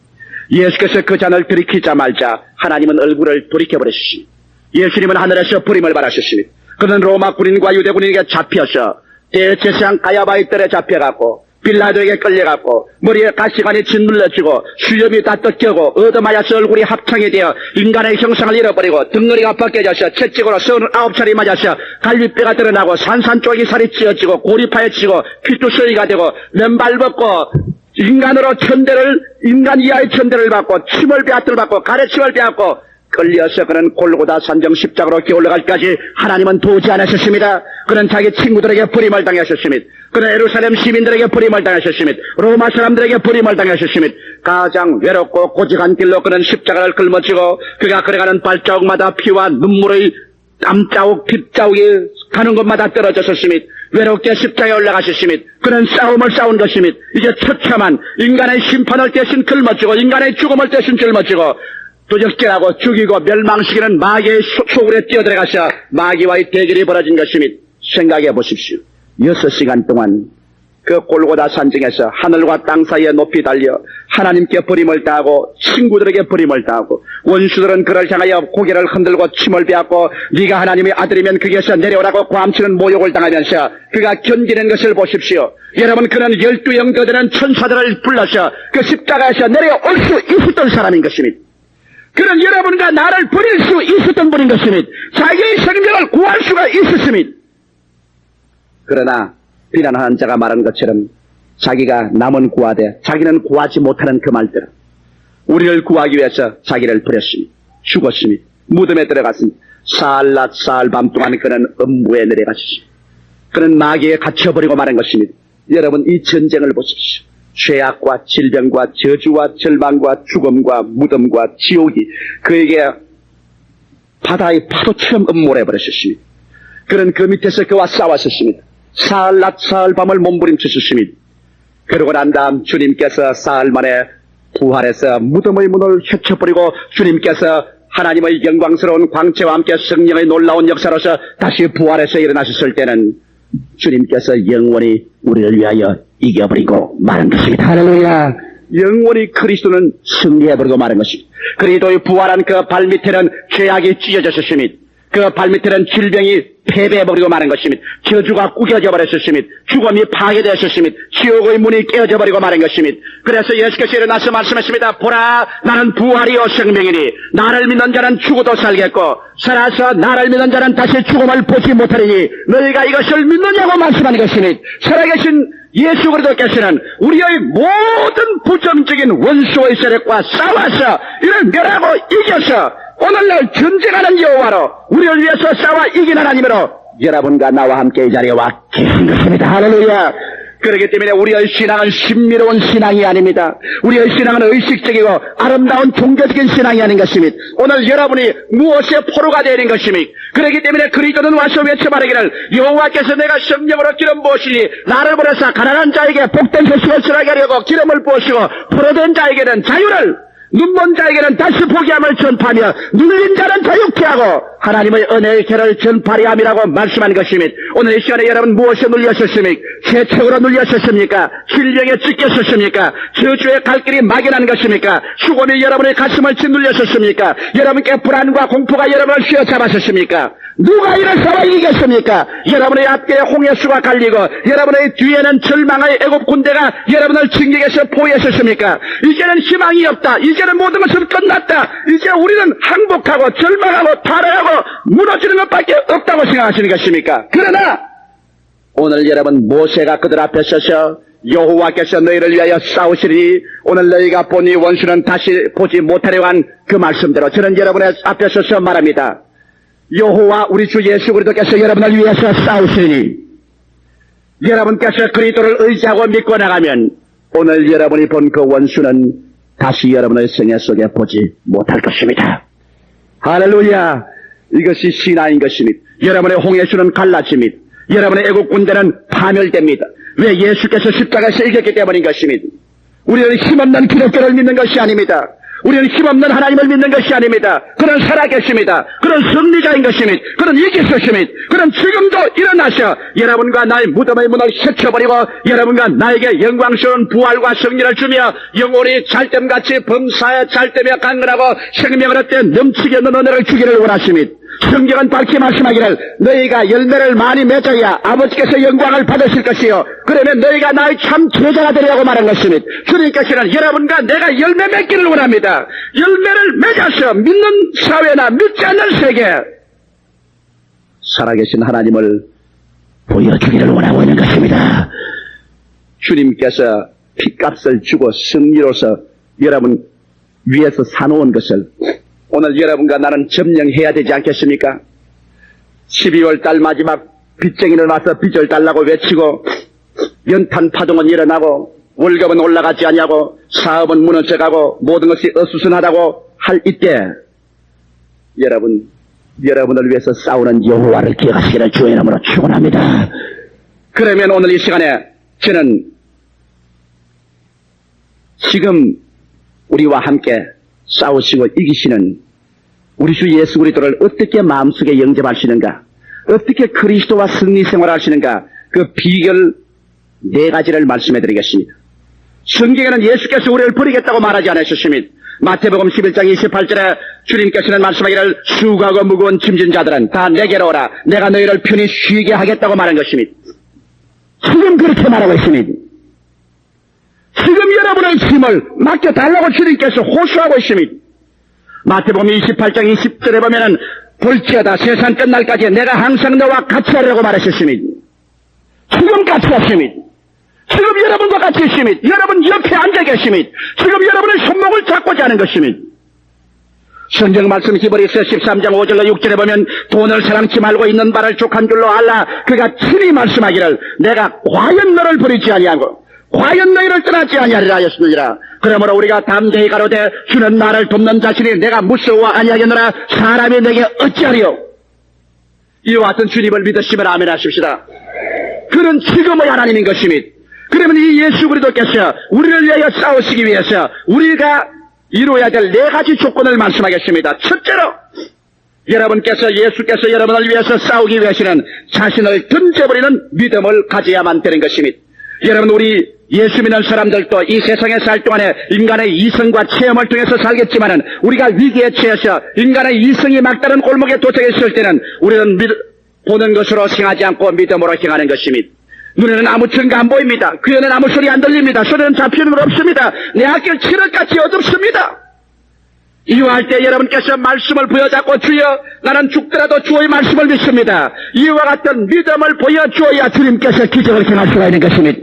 예수께서 그 잔을 들이키자마자 하나님은 얼굴을 돌이켜버리시니 예수님은 하늘에서 부림을 받으셨습니다. 그는 로마 군인과 유대 군인에게 잡혀서 대제사장 가야바의 뜰에 잡혀갖고 빌라도에게 끌려갖고 머리에 가시관이 짓눌러지고 수염이 다 뜯겨고 얻어맞아서 얼굴이 합창이 되어 인간의 형상을 잃어버리고 덩어리가 벗겨져서 채찍으로 39차례 맞아서 갈비뼈가 드러나고 산산조각이 살이 찌어지고 고리 파여지고 피투성이가 되고 맨발 벗고 인간으로 인간 이하의 천대를 받고 침을 빼앗들 받고 가래침을 빼앗고 끌려서 그는 골고다 산정 십자가로 올라갈까지 하나님은 도우지 않으셨습니다. 그는 자기 친구들에게 버림을 당하셨습니다. 그는 예루살렘 시민들에게 버림을 당하셨습니다. 로마 사람들에게 버림을 당하셨습니다. 가장 외롭고 고직한 길로 그는 십자가를 짊어지고 그가 걸어가는 발자국마다 피와 눈물의 땀자국, 핏자국이 가는 곳마다 떨어졌었습니다. 외롭게 십자가에 올라가셨습니다. 그는 싸움을 싸운 것입니다. 이제 처참한 인간의 심판을 대신 짊어지고 인간의 죽음을 대신 짊어지고 도적질하고 죽이고 멸망시키는 마귀의 속으로 뛰어들어가서 마귀와의 대결이 벌어진 것입니다. 생각해 보십시오. 6시간 동안 그 골고다 산정에서 하늘과 땅 사이에 높이 달려 하나님께 버림을 당하고 친구들에게 버림을 당하고 원수들은 그를 향하여 고개를 흔들고 침을 베었고 네가 하나님의 아들이면 거기에서 내려오라고 고함치는 모욕을 당하면서 그가 견디는 것을 보십시오. 여러분, 그는 12영도 되는 천사들을 불러서 그 십자가에서 내려올 수 있었던 사람인 것입니다. 그는 여러분과 나를 버릴 수 있었던 분인 것입니다. 자기의 생명을 구할 수가 있었습니다. 그러나 비난하는 자가 말한 것처럼 자기가 남은 구하되 자기는 구하지 못하는 그 말대로 우리를 구하기 위해서 자기를 버렸습니다. 죽었습니다. 무덤에 들어갔습니다. 사흘낮 사흘밤 동안 그는 음부에 내려가셨습니다. 그는 마귀에 갇혀버리고 마는 것입니다. 여러분, 이 전쟁을 보십시오. 죄악과 질병과 저주와 절망과 죽음과 무덤과 지옥이 그에게 바다의 파도처럼 음몰해버렸습니다. 그는 그 밑에서 그와 싸웠었습니다. 사흘낮 사흘밤을 몸부림쳤습니다. 그러고 난 다음 주님께서 사흘 만에 부활해서 무덤의 문을 헤쳐버리고 주님께서 하나님의 영광스러운 광채와 함께 성령의 놀라운 역사로서 다시 부활해서 일어나셨을 때는 주님께서 영원히 우리를 위하여 이겨버리고 마는 것입니다. 할렐루야. 영원히 그리스도는 승리해버리고 마는 것입니다. 그리스도의 부활한 그 발밑에는 죄악이 찢어졌습니다. 그 발밑에는 질병이 패배해버리고 마는 것입니다. 저주가 꾸겨져 버렸습니다. 죽음이 파괴되었습니다. 지옥의 문이 깨어져 버리고 마는 것입니다. 그래서 예수께서 일어나서 말씀하십니다. 보라, 나는 부활이요 생명이니 나를 믿는 자는 죽어도 살겠고 살아서 나를 믿는 자는 다시 죽음을 보지 못하리니 너희가 이것을 믿느냐고 말씀하는 것입니다. 살아계신 예수 그리스도께서는 우리의 모든 부정적인 원수의 세력과 싸워서 이를 멸하고 이겨서 오늘날 전쟁하는 여호와로 우리를 위해서 싸워 이긴 하나님으로 여러분과 나와 함께 이 자리에 와 계신 것입니다. 할렐루야. 그렇기 때문에 우리의 신앙은 신비로운 신앙이 아닙니다. 우리의 신앙은 의식적이고 아름다운 종교적인 신앙이 아닌 것입니다. 오늘 여러분이 무엇의 포로가 되는 것입니까? 그렇기 때문에 그리스도는 와서 외쳐 말하기를 여호와께서 내가 성령으로 기름 부으시니 나를 보내사 가난한 자에게 복된 소식을 전하게 하려고 기름을 부으시고 포로된 자에게는 자유를 눈먼 자에게는 다시 포기함을 전파하며 눌린 자는 자유케 하고 하나님의 은혜의 계를 전파하려 함이라고 말씀한 것입니다. 오늘 이 시간에 여러분 무엇에 눌렸었습니까? 세척으로 눌렸었습니까? 질병에 찢겼었습니까? 저주의 갈 길이 막연한 것입니까? 죽음이 여러분의 가슴을 짓눌렸었습니까? 여러분께 불안과 공포가 여러분을 휘어잡았었습니까? 누가 이를 싸워 이기겠습니까? 여러분의 앞길에 홍해수가 갈리고 여러분의 뒤에는 절망의 애굽 군대가 여러분을 진격해서 포위했었습니까? 이제는 희망이 없다. 이제는 모든 것은 끝났다. 이제 우리는 항복하고 절망하고 파괴하고 무너지는 것밖에 없다고 생각하시는 것입니까? 그러나 오늘 여러분 모세가 그들 앞에 서서 여호와께서 너희를 위하여 싸우시리니 오늘 너희가 본 이 원수는 다시 보지 못하려고 한 그 말씀대로 저는 여러분의 앞에 서서 말합니다. 여호와 우리 주 예수 그리스도께서 여러분을 위해서 싸우시니 여러분께서 그리스도를 의지하고 믿고 나가면 오늘 여러분이 본 그 원수는 다시 여러분의 생애 속에 보지 못할 것입니다. 할렐루야. 이것이 신앙인 것입니다. 여러분의 홍해수는 갈라집니다. 여러분의 애국 군대는 파멸됩니다. 왜? 예수께서 십자가에서 이겼기 때문인 것입니다. 우리는 힘없는 기독교를 믿는 것이 아닙니다. 우리는 힘없는 하나님을 믿는 것이 아닙니다. 그는 살아계십니다. 그는 승리자인 것입니다. 그는 이기셨습니다. 그는 지금도 일어나셔 여러분과 나의 무덤의 문을 헤쳐버리고 여러분과 나에게 영광스러운 부활과 승리를 주며 영혼이 잘됨같이 범사에 잘되며 강건하고 생명을 얻되 넘치게 있는 은혜를 주기를 원하십니다. 성경은 밝히 말씀하기를 너희가 열매를 많이 맺어야 아버지께서 영광을 받으실 것이요 그러면 너희가 나의 참 제자가 되리라고 말한 것입니다. 주님께서는 여러분과 내가 열매 맺기를 원합니다. 열매를 맺어서 믿는 사회나 믿지 않는 세계 살아계신 하나님을 보여주기를 원하고 있는 것입니다. 주님께서 핏값을 주고 승리로서 여러분 위에서 사놓은 것을 오늘 여러분과 나는 점령해야 되지 않겠습니까? 12월 달 마지막 빚쟁이는 와서 빚을 달라고 외치고 연탄 파동은 일어나고 월급은 올라가지 아니하고 사업은 무너져가고 모든 것이 어수선하다고 할 이때 여러분을 위해서 싸우는 여호와를 기억하시기를 주의 이름으로 축원합니다. 그러면 오늘 이 시간에 저는 지금 우리와 함께 싸우시고 이기시는 우리 주 예수 그리스도를 어떻게 마음속에 영접하시는가, 어떻게 그리스도와 승리 생활하시는가, 그 비결 4가지를 말씀해 드리겠습니다. 성경에는 예수께서 우리를 버리겠다고 말하지 않으셨습니다. 마태복음 11장 28절에 주님께서는 말씀하기를 수고하고 무거운 짐진 자들은 다 내게로 오라. 내가 너희를 편히 쉬게 하겠다고 말한 것입니다. 지금 그렇게 말하고 있습니다. 지금 여러분의 짐을 맡겨달라고 주님께서 호소하고 있습니다. 마태복음 28장 20절에 보면은 볼지어다 세상 끝날까지 내가 항상 너와 같이 하려고 말하셨습니다. 지금 같이 하십니다. 지금 여러분과 같이 있습니다. 여러분 옆에 앉아 계십니다. 지금 여러분의 손목을 잡고자 하는 것입니다. 성경 말씀 히브리서 13장 5절로 6절에 보면 돈을 사랑치 말고 있는 바를 족한 줄로 알라. 그가 친히 말씀하기를 내가 과연 너를 버리지 아니하고 과연 너희를 떠나지 아니하리라 하였느니라. 그러므로 우리가 담대히 가로되 주는 나를 돕는 자신이 내가 무서워 아니하겠노라. 사람이 내게 어찌하리요. 이와 같은 주님을 믿으시면 아멘 하십시다. 그는 지금의 하나님인 것입니다. 그러면 이 예수 그리스도께서 우리를 위하여 싸우시기 위해서 우리가 이루어야 될 4가지 조건을 말씀하겠습니다. 첫째로 여러분께서 예수께서 여러분을 위해서 싸우기 위해서는 자신을 던져버리는 믿음을 가져야만 되는 것입니다. 여러분 우리 예수 믿는 사람들도 이 세상에 살 동안에 인간의 이성과 체험을 통해서 살겠지만은 우리가 위기에 처해서 인간의 이성이 막다른 골목에 도착했을 때는 우리는 보는 것으로 행하지 않고 믿음으로 행하는 것입니다. 눈에는 아무 증거 안 보입니다. 귀에는 아무 소리 안 들립니다. 소리는 잡히는 건 없습니다. 내 앞길 칠흑같이 어둡습니다. 이와 할 때 여러분께서 말씀을 부여잡고 주여 나는 죽더라도 주의 말씀을 믿습니다. 이와 같은 믿음을 보여주어야 주님께서 기적을 행할 수가 있는 것입니다.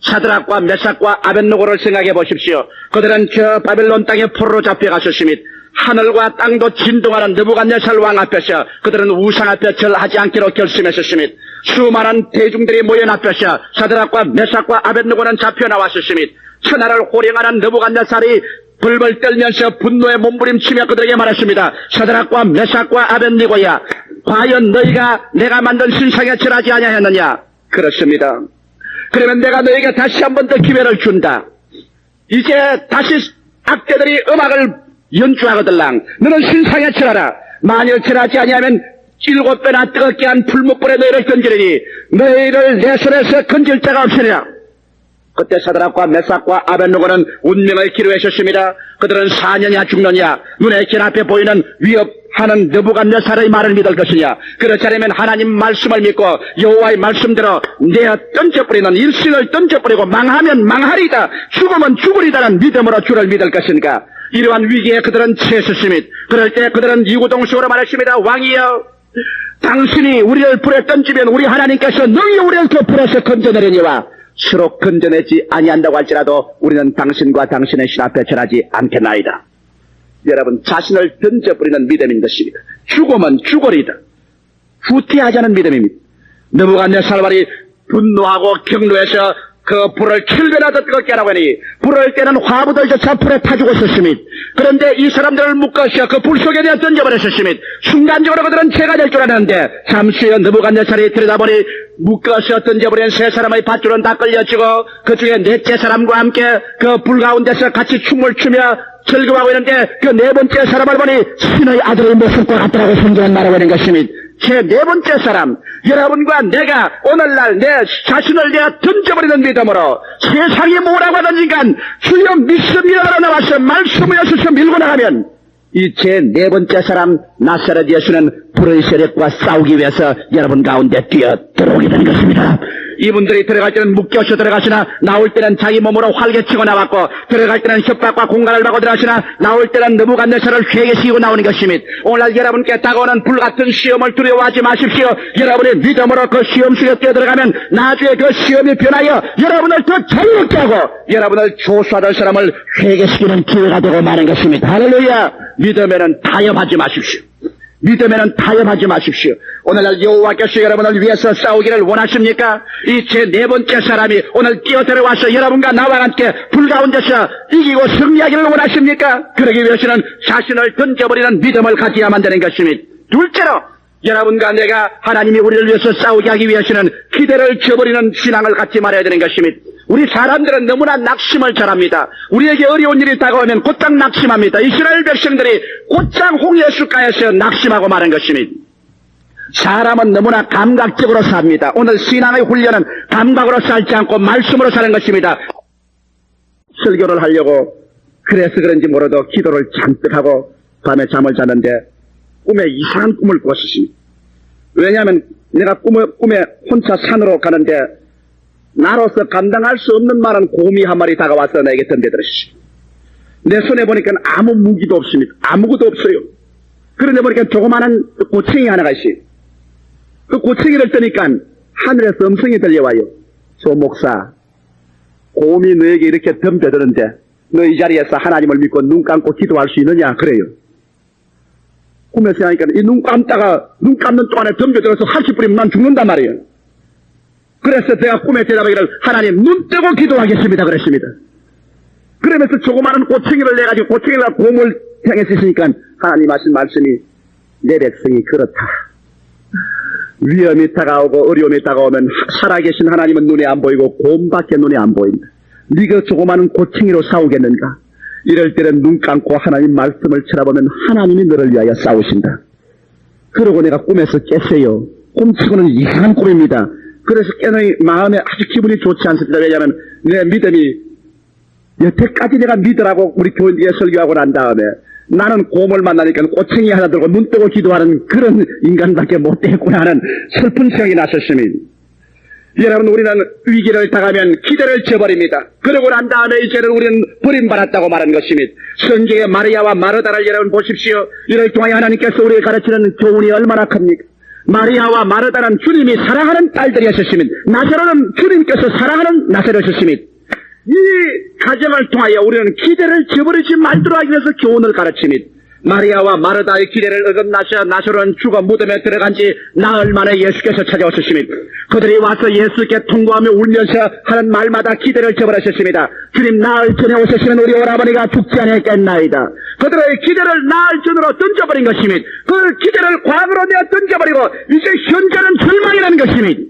사드락과 메삭과 아벳느고를 생각해 보십시오. 그들은 저 바벨론 땅에 포로로 잡혀가셨습니다. 하늘과 땅도 진동하는 느부갓네살 왕 앞에서 그들은 우상 앞에 절하지 않기로 결심했었습니다. 수많은 대중들이 모여 앞에서 사드락과 메삭과 아벳느고는 잡혀 나왔었습니다. 천하를 호령하는 느부갓네살이 불벌 떨면서 분노에 몸부림치며 그들에게 말했습니다. 사드락과 메삭과 아벳느고야, 과연 너희가 내가 만든 신상에 절하지 아니하였느냐? 그렇습니다. 그러면 내가 너희에게 다시 한 번 더 기회를 준다. 이제 다시 악대들이 음악을 연주하거들랑 너는 신상에 절하라. 만일 절하지 아니하면 7배나 뜨겁게 한 풀무불에 너희를 던지리니 너희를 내 손에서 건질 자가 없으리라. 그때 사드락과 메삭과 아벳느고는 운명을 기로하셨습니다. 그들은 사느냐 죽느냐, 눈에 길 앞에 보이는 위협하는 느부갓네살의 말을 믿을 것이냐, 그렇지 않으면 하나님 말씀을 믿고 여호와의 말씀대로 내어 던져버리는 일신을 던져버리고 망하면 망하리다, 죽으면 죽으리다는 믿음으로 주를 믿을 것인가. 이러한 위기에 그들은 처했습니다. 그럴 때 그들은 이구동성으로 말했습니다. 왕이여, 당신이 우리를 불에 던지면 우리 하나님께서 능히 우리를 그 불에서 건져내려니와 서로 건져내지 아니한다고 할지라도 우리는 당신과 당신의 신 앞에 절하지 않겠나이다. 여러분, 자신을 던져버리는 믿음인 것입니다. 죽으면 죽으리다. 후퇴하지 않은 믿음입니다. 느부갓네살이 분노하고 경노해서 그 불을 7배나 더 뜨겁게 하라고 하니 불을 때는 화부들조차 불에 타주고 있었습니다. 그런데 이 사람들을 묶어서 그 불 속에 내어 던져버렸었습니다. 순간적으로 그들은 죄가 될 줄 알았는데 잠시 후에 느부갓네살이 들여다보니 묶어서 던져버린 세 사람의 밧줄은 다 끌려지고 그 중에 넷째 사람과 함께 그 불 가운데서 같이 춤을 추며 즐거워하고 있는데 그 네 번째 사람을 보니 신의 아들의 모습과 같더라고 성경은 말하고 있는 것입니다. 제 네 번째 사람, 여러분과 내가 오늘날 내 자신을 내가 던져버리는 믿음으로 세상이 뭐라고 하든지간 주여 믿습니다라고 나와서 말씀을 여수서 밀고 나가면 이 제 네 번째 사람 나사렛 예수는 불의 세력과 싸우기 위해서 여러분 가운데 뛰어 들어오게 되는 것입니다. 이분들이 들어갈 때는 묶여서 들어가시나 나올 때는 자기 몸으로 활개치고 나왔고 들어갈 때는 협박과 공갈을 받고 들어가시나 나올 때는 느부갓네살을 회개시키고 나오는 것입니다. 오늘 여러분께 다가오는 불같은 시험을 두려워하지 마십시오. 여러분의 믿음으로 그 시험 속에 뛰어들어가면 나중에 그 시험이 변하여 여러분을 더 자유롭게 하고 여러분을 조수하던 사람을 회개시키는 기회가 되고 마는 것입니다. 할렐루야. 믿음에는 타협하지 마십시오. 믿음에는 타협하지 마십시오. 오늘날 여호와께서 여러분을 위해서 싸우기를 원하십니까? 이 제 네 번째 사람이 오늘 뛰어들어와서 여러분과 나와 함께 불 가운데서 이기고 승리하기를 원하십니까? 그러기 위해서는 자신을 던져버리는 믿음을 가져야만 되는 것입니다. 둘째로 여러분과 내가 하나님이 우리를 위해서 싸우게 하기 위해서는 기대를 저버리는 신앙을 갖지 말아야 되는 것입니다. 우리 사람들은 너무나 낙심을 잘합니다. 우리에게 어려운 일이 다가오면 곧장 낙심합니다. 이스라엘 백성들이 곧장 홍해수가에서 낙심하고 마는 것입니다. 사람은 너무나 감각적으로 삽니다. 오늘 신앙의 훈련은 감각으로 살지 않고 말씀으로 사는 것입니다. 설교를 하려고 그래서 그런지 모르도 기도를 잔뜩 하고 밤에 잠을 잤는데 꿈에 이상한 꿈을 꿨습니다. 왜냐하면 내가 꿈에 혼자 산으로 가는데 나로서 감당할 수 없는 많은 곰이 한 마리 다가와서 나에게 덤벼들었습니다. 내 손에 보니까 아무 무기도 없습니다. 아무것도 없어요. 그런데 보니까 조그마한 고챙이 하나가 있어요. 그 고챙이를 뜨니까 하늘에서 음성이 들려와요. 조 목사, 곰이 너에게 이렇게 덤벼드는데 너 이 자리에서 하나님을 믿고 눈 감고 기도할 수 있느냐? 그래요. 꿈에서 하니까 이 눈 감는 동안에 덤벼들어서 할퀴 뿌리면 난 죽는단 말이에요. 그래서 제가 꿈에 대답하기를 하나님 눈 뜨고 기도하겠습니다 그랬습니다. 그러면서 조그마한 고챙이를 내가지고 고챙이가 곰을 향해서 있으니까 하나님 하신 말씀이 내 백성이 그렇다. 위험이 다가오고 어려움이 다가오면 살아계신 하나님은 눈에 안 보이고 곰밖에 눈에 안 보인다. 네가 조그마한 고챙이로 싸우겠는가? 이럴 때는 눈 감고 하나님 말씀을 쳐다보면 하나님이 너를 위하여 싸우신다. 그러고 내가 꿈에서 깼어요. 꿈치고는 이상한 꿈입니다. 그래서 깨는 마음에 아주 기분이 좋지 않습니다. 왜냐하면 내 믿음이 여태까지 내가 믿으라고 우리 교인들에게 설교하고 난 다음에 나는 곰을 만나니까 꼬챙이 하나 들고 눈 뜨고 기도하는 그런 인간밖에 못 되겠구나 하는 슬픈 생각이 났었습니다. 여러분, 우리는 위기를 당하면 기대를 저버립니다. 그러고 난 다음에 이제는 우리는 버림받았다고 말한 것입니다. 성경의 마리아와 마르다를 여러분 보십시오. 이를 통하여 하나님께서 우리에게 가르치는 교훈이 얼마나 큽니까? 마리아와 마르다는 주님이 사랑하는 딸들이었습니다. 나사로는 주님께서 사랑하는 나사로였습니다. 이 가정을 통하여 우리는 기대를 저버리지 말도록 하기 위해서 교훈을 가르칩니다. 마리아와 마르다의 기대를 어긋나서 나사로는 죽어 무덤에 들어간 지 나흘 만에 예수께서 찾아오셨습니다. 그들이 와서 예수께 통보하며 울면서 하는 말마다 기대를 저버렸습니다. 주님, 나흘 전에 오셨으면 우리 오라버니가 죽지 않았겠나이다. 그들의 기대를 나흘 전으로 던져버린 것입니다. 그 기대를 과거로 내어 던져버리고 이제 현재는 절망이라는 것입니다.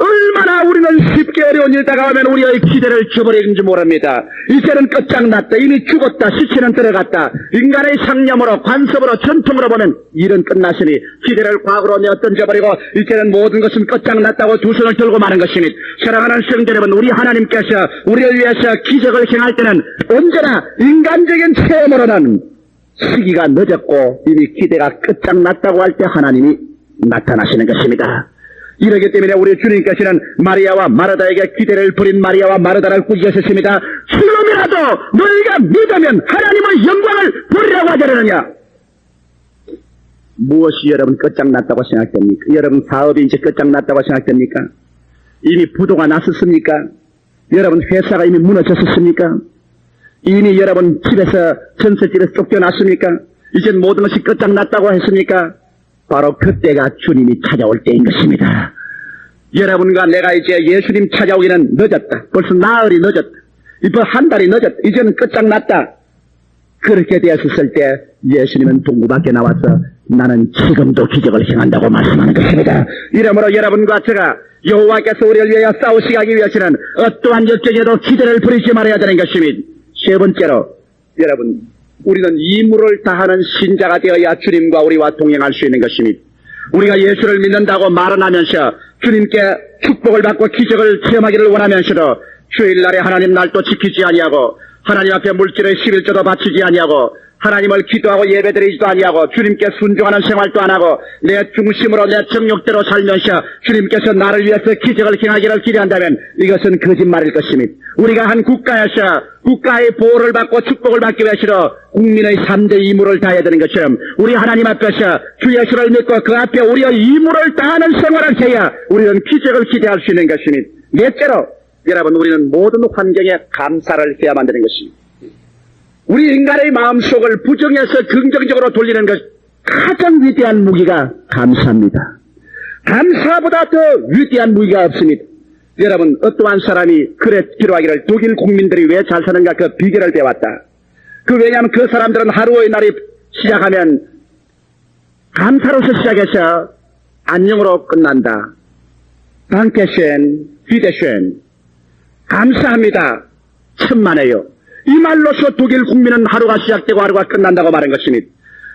얼마나 우리는 쉽게 어려운 일 다가오면 우리의 기대를 저버리는지 모릅니다. 이제는 끝장났다. 이미 죽었다. 시체는 들어갔다. 인간의 상념으로 관습으로 전통으로 보면 일은 끝났으니 기대를 과거로 내어 던져버리고 이제는 모든 것은 끝장났다고 두 손을 들고 마는 것입니다. 사랑하는 성도 여러분, 우리 하나님께서 우리를 위해서 기적을 행할 때는 언제나 인간적인 체험으로는 시기가 늦었고 이미 기대가 끝장났다고 할 때 하나님이 나타나시는 것입니다. 이러기 때문에 우리 주님께서는 마리아와 마르다에게 기대를 버린 마리아와 마르다를 꾸짖으셨습니다. 지금이라도 너희가 믿으면 하나님의 영광을 보리라고 하지 않느냐? 무엇이 여러분 끝장났다고 생각됩니까? 여러분 사업이 이제 끝장났다고 생각됩니까? 이미 부도가 났었습니까? 여러분 회사가 이미 무너졌었습니까? 이미 여러분 집에서 전셋집에서 쫓겨났습니까? 이젠 모든 것이 끝장났다고 했습니까? 바로 그때가 주님이 찾아올 때인 것입니다. 여러분과 내가 이제 예수님 찾아오기는 늦었다. 벌써 나흘이 늦었다. 이번 한 달이 늦었다. 이제는 끝장났다. 그렇게 되었을 때 예수님은 동구 밖에 나와서 나는 지금도 기적을 행한다고 말씀하는 것입니다. 이러므로 여러분과 제가 여호와께서 우리를 위하여 싸우시기 하기 위해서는 어떠한 역경에도 기대를 부리지 말아야 되는 것입니다. 세 번째로 여러분 우리는 임무를 다하는 신자가 되어야 주님과 우리와 동행할 수 있는 것입니다. 우리가 예수를 믿는다고 말은 하면서 주님께 축복을 받고 기적을 체험하기를 원하면서도 주일날에 하나님 날도 지키지 아니하고 하나님 앞에 물질의 11조도 바치지 아니하고 하나님을 기도하고 예배드리지도 아니하고 주님께 순종하는 생활도 안 하고 내 중심으로 내 정욕대로 살면서 주님께서 나를 위해서 기적을 행하기를 기대한다면 이것은 거짓말일 것입니다. 우리가 한 국가에서 국가의 보호를 받고 축복을 받기 위해서 국민의 3대 임무를 다해야 되는 것처럼 우리 하나님 앞에서 주 예수를 믿고 그 앞에 우리의 임무를 다하는 생활을 해야 우리는 기적을 기대할 수 있는 것입니다. 넷째로 여러분 우리는 모든 환경에 감사를 해야만 되는 것입니다. 우리 인간의 마음속을 부정해서 긍정적으로 돌리는 것 가장 위대한 무기가 감사입니다. 감사보다 더 위대한 무기가 없습니다. 여러분 어떠한 사람이 그래 기록하기를 독일 국민들이 왜 잘 사는가 그 비결을 배웠다. 왜냐하면 그 사람들은 하루의 날이 시작하면 감사로서 시작해서 안녕으로 끝난다. dankeschön, wiederschön. 감사합니다. 천만에요. 이 말로서 독일 국민은 하루가 시작되고 하루가 끝난다고 말한 것입니다.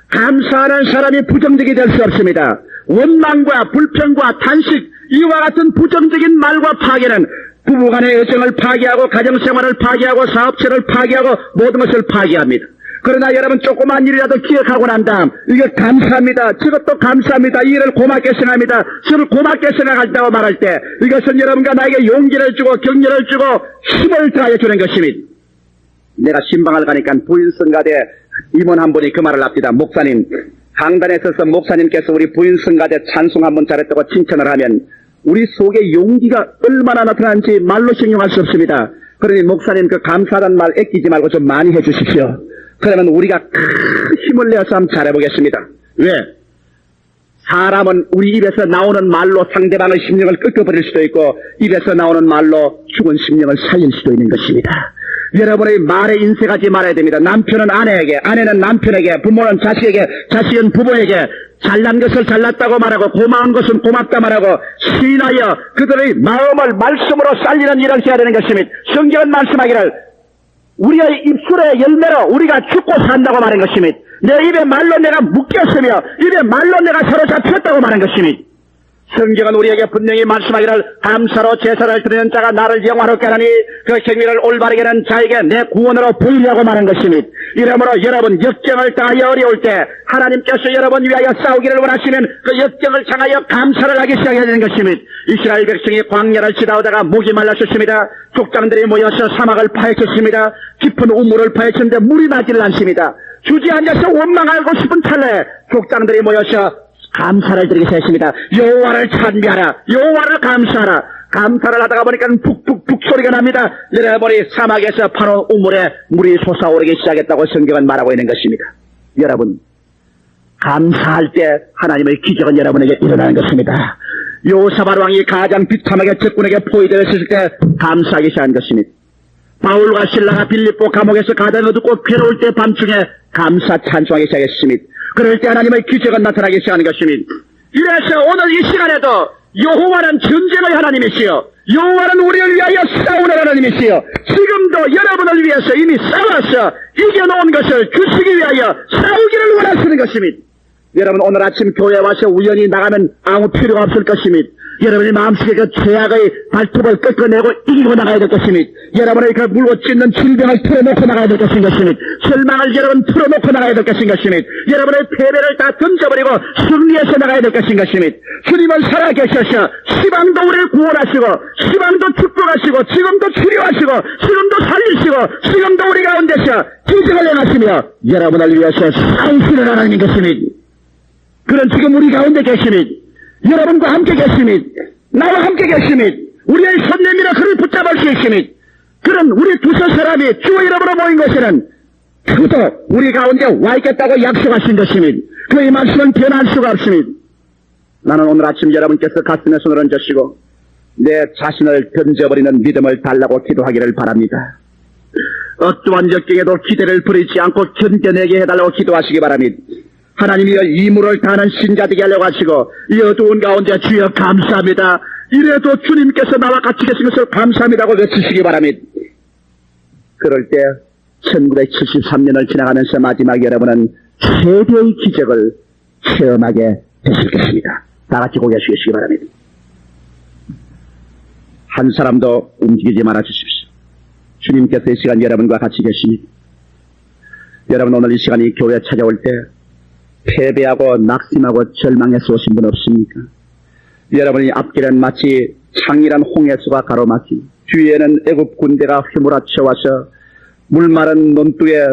감사하는 사람이 부정적이 될 수 없습니다. 원망과 불평과 탄식 이와 같은 부정적인 말과 파괴는 부부간의 애정을 파괴하고 가정생활을 파괴하고 사업체를 파괴하고 모든 것을 파괴합니다. 그러나 여러분 조그만 일이라도 기억하고 난 다음 이거 감사합니다. 저것도 감사합니다. 이 일을 고맙게 생각합니다. 저를 고맙게 생각한다고 말할 때 이것은 여러분과 나에게 용기를 주고 격려를 주고 힘을 더하여 주는 것입니다. 내가 신방을 가니까 부인 성가대 임원 한 분이 그 말을 합니다. 목사님 강단에 서서 목사님께서 우리 부인 성가대 찬송 한번 잘했다고 칭찬을 하면 우리 속에 용기가 얼마나 나타나는지 말로形容할 수 없습니다. 그러니 목사님 그 감사하다는 말 아끼지 말고 좀 많이 해주십시오. 그러면 우리가 큰 힘을 내어서 한번 잘해보겠습니다. 왜? 사람은 우리 입에서 나오는 말로 상대방의 심령을 꺾어버릴 수도 있고 입에서 나오는 말로 죽은 심령을 살릴 수도 있는 것입니다. 여러분의 말에 인색하지 말아야 됩니다. 남편은 아내에게, 아내는 남편에게, 부모는 자식에게, 자식은 부모에게 잘난 것을 잘났다고 말하고 고마운 것은 고맙다 말하고 시인하여 그들의 마음을 말씀으로 살리는 일을 해야 되는 것입니다. 성경은 말씀하기를 우리의 입술의 열매로 우리가 죽고 산다고 말한 것입니다. 내 입에 말로 내가 묶였으며 입에 말로 내가 사로잡혔다고 말한 것입니다. 성경은 우리에게 분명히 말씀하기를 감사로 제사를 드리는 자가 나를 영화롭게 하나니 그 행위를 올바르게 하는 자에게 내 구원으로 보이려고 말한 것입니다. 이러므로 여러분 역경을 당하여 어려울 때 하나님께서 여러분 위하여 싸우기를 원하시면 그 역경을 향하여 감사를 하기 시작해야 되는 것입니다. 이스라엘 백성이 광야를 지나오다가 목이 말랐었습니다. 족장들이 모여서 사막을 파헤쳤습니다. 깊은 우물을 파헤쳤는데 물이 나지를 않습니다. 주저앉아서 원망하고 싶은 찰나에 족장들이 모여서 감사를 드리기 시작했습니다. 여호와를 찬미하라. 여호와를 감사하라. 감사를 하다가 보니까 푹푹푹 소리가 납니다. 여러분이 사막에서 파놓은 우물에 물이 솟아오르기 시작했다고 성경은 말하고 있는 것입니다. 여러분 감사할 때 하나님의 기적은 여러분에게 일어나는 것입니다. 요사밧 왕이 가장 비참하게 적군에게 포위되었을 때 감사하기 시작한 것입니다. 바울과 실라가 빌립보 감옥에서 가장 어둡고 괴로울 때 밤중에 감사 찬송하기 시작했습니다. 그럴 때 하나님의 기적은 나타나기 시작하는 것입니다. 이래서 오늘 이 시간에도 여호와는 전쟁의 하나님이시여 여호와는 우리를 위하여 싸우는 하나님이시여 지금도 여러분을 위해서 이미 싸워서 이겨놓은 것을 주시기 위하여 싸우기를 원하시는 것입니다. 여러분 오늘 아침 교회에 와서 우연히 나가면 아무 필요가 없을 것입니다. 여러분의 마음속에 그 죄악의 발톱을 꺾어내고 이기고 나가야 될 것입니다. 여러분의 그 물고 찢는 질병을 풀어놓고 나가야 될 것인 것입니다. 절망을 여러분 풀어놓고 나가야 될 것인 것입니다. 여러분의 패배를 다 던져버리고 승리해서 나가야 될 것인 것입니다. 주님은 살아계셔서 시방도 우리를 구원하시고 시방도 축복하시고 지금도 치료하시고 지금도 살리시고 지금도 우리 가운데서 기적을 행하시며 여러분을 위해서 싸우시는 하나님인 것입니다. 그런 지금 우리 가운데 계십니다. 여러분과 함께 계십니다. 나와 함께 계십니다. 우리의 손 내밀어 그를 붙잡을 수 있습니다. 그런 우리 두서 사람이 주 이름으로 모인 것에는 그도 우리 가운데 와 있겠다고 약속하신 것이니 그의 말씀은 변할 수가 없으니 나는 오늘 아침 여러분께서 가슴에 손을 얹으시고 내 자신을 던져버리는 믿음을 달라고 기도하기를 바랍니다. 어떠한 역경에도 기대를 부리지 않고 견뎌내게 해달라고 기도하시기 바랍니다. 하나님이여 이물을 다하는 신자 되게 하려고 하시고 이 어두운 가운데 주여 감사합니다. 이래도 주님께서 나와 같이 계신 것을 감사합니다고 외치시기 바랍니다. 그럴 때 1973년을 지나가면서 마지막 여러분은 최대의 기적을 체험하게 되실 것입니다. 다 같이 고개 숙이시기 바랍니다. 한 사람도 움직이지 말아 주십시오. 주님께서 이 시간 여러분과 같이 계십니다. 여러분 오늘 이 시간이 교회에 찾아올 때 패배하고 낙심하고 절망해서 오신 분 없습니까? 여러분이 앞길은 마치 창이란 홍해수가 가로막히 뒤에는 애굽 군대가 휘몰아쳐 와서 물마른 논두에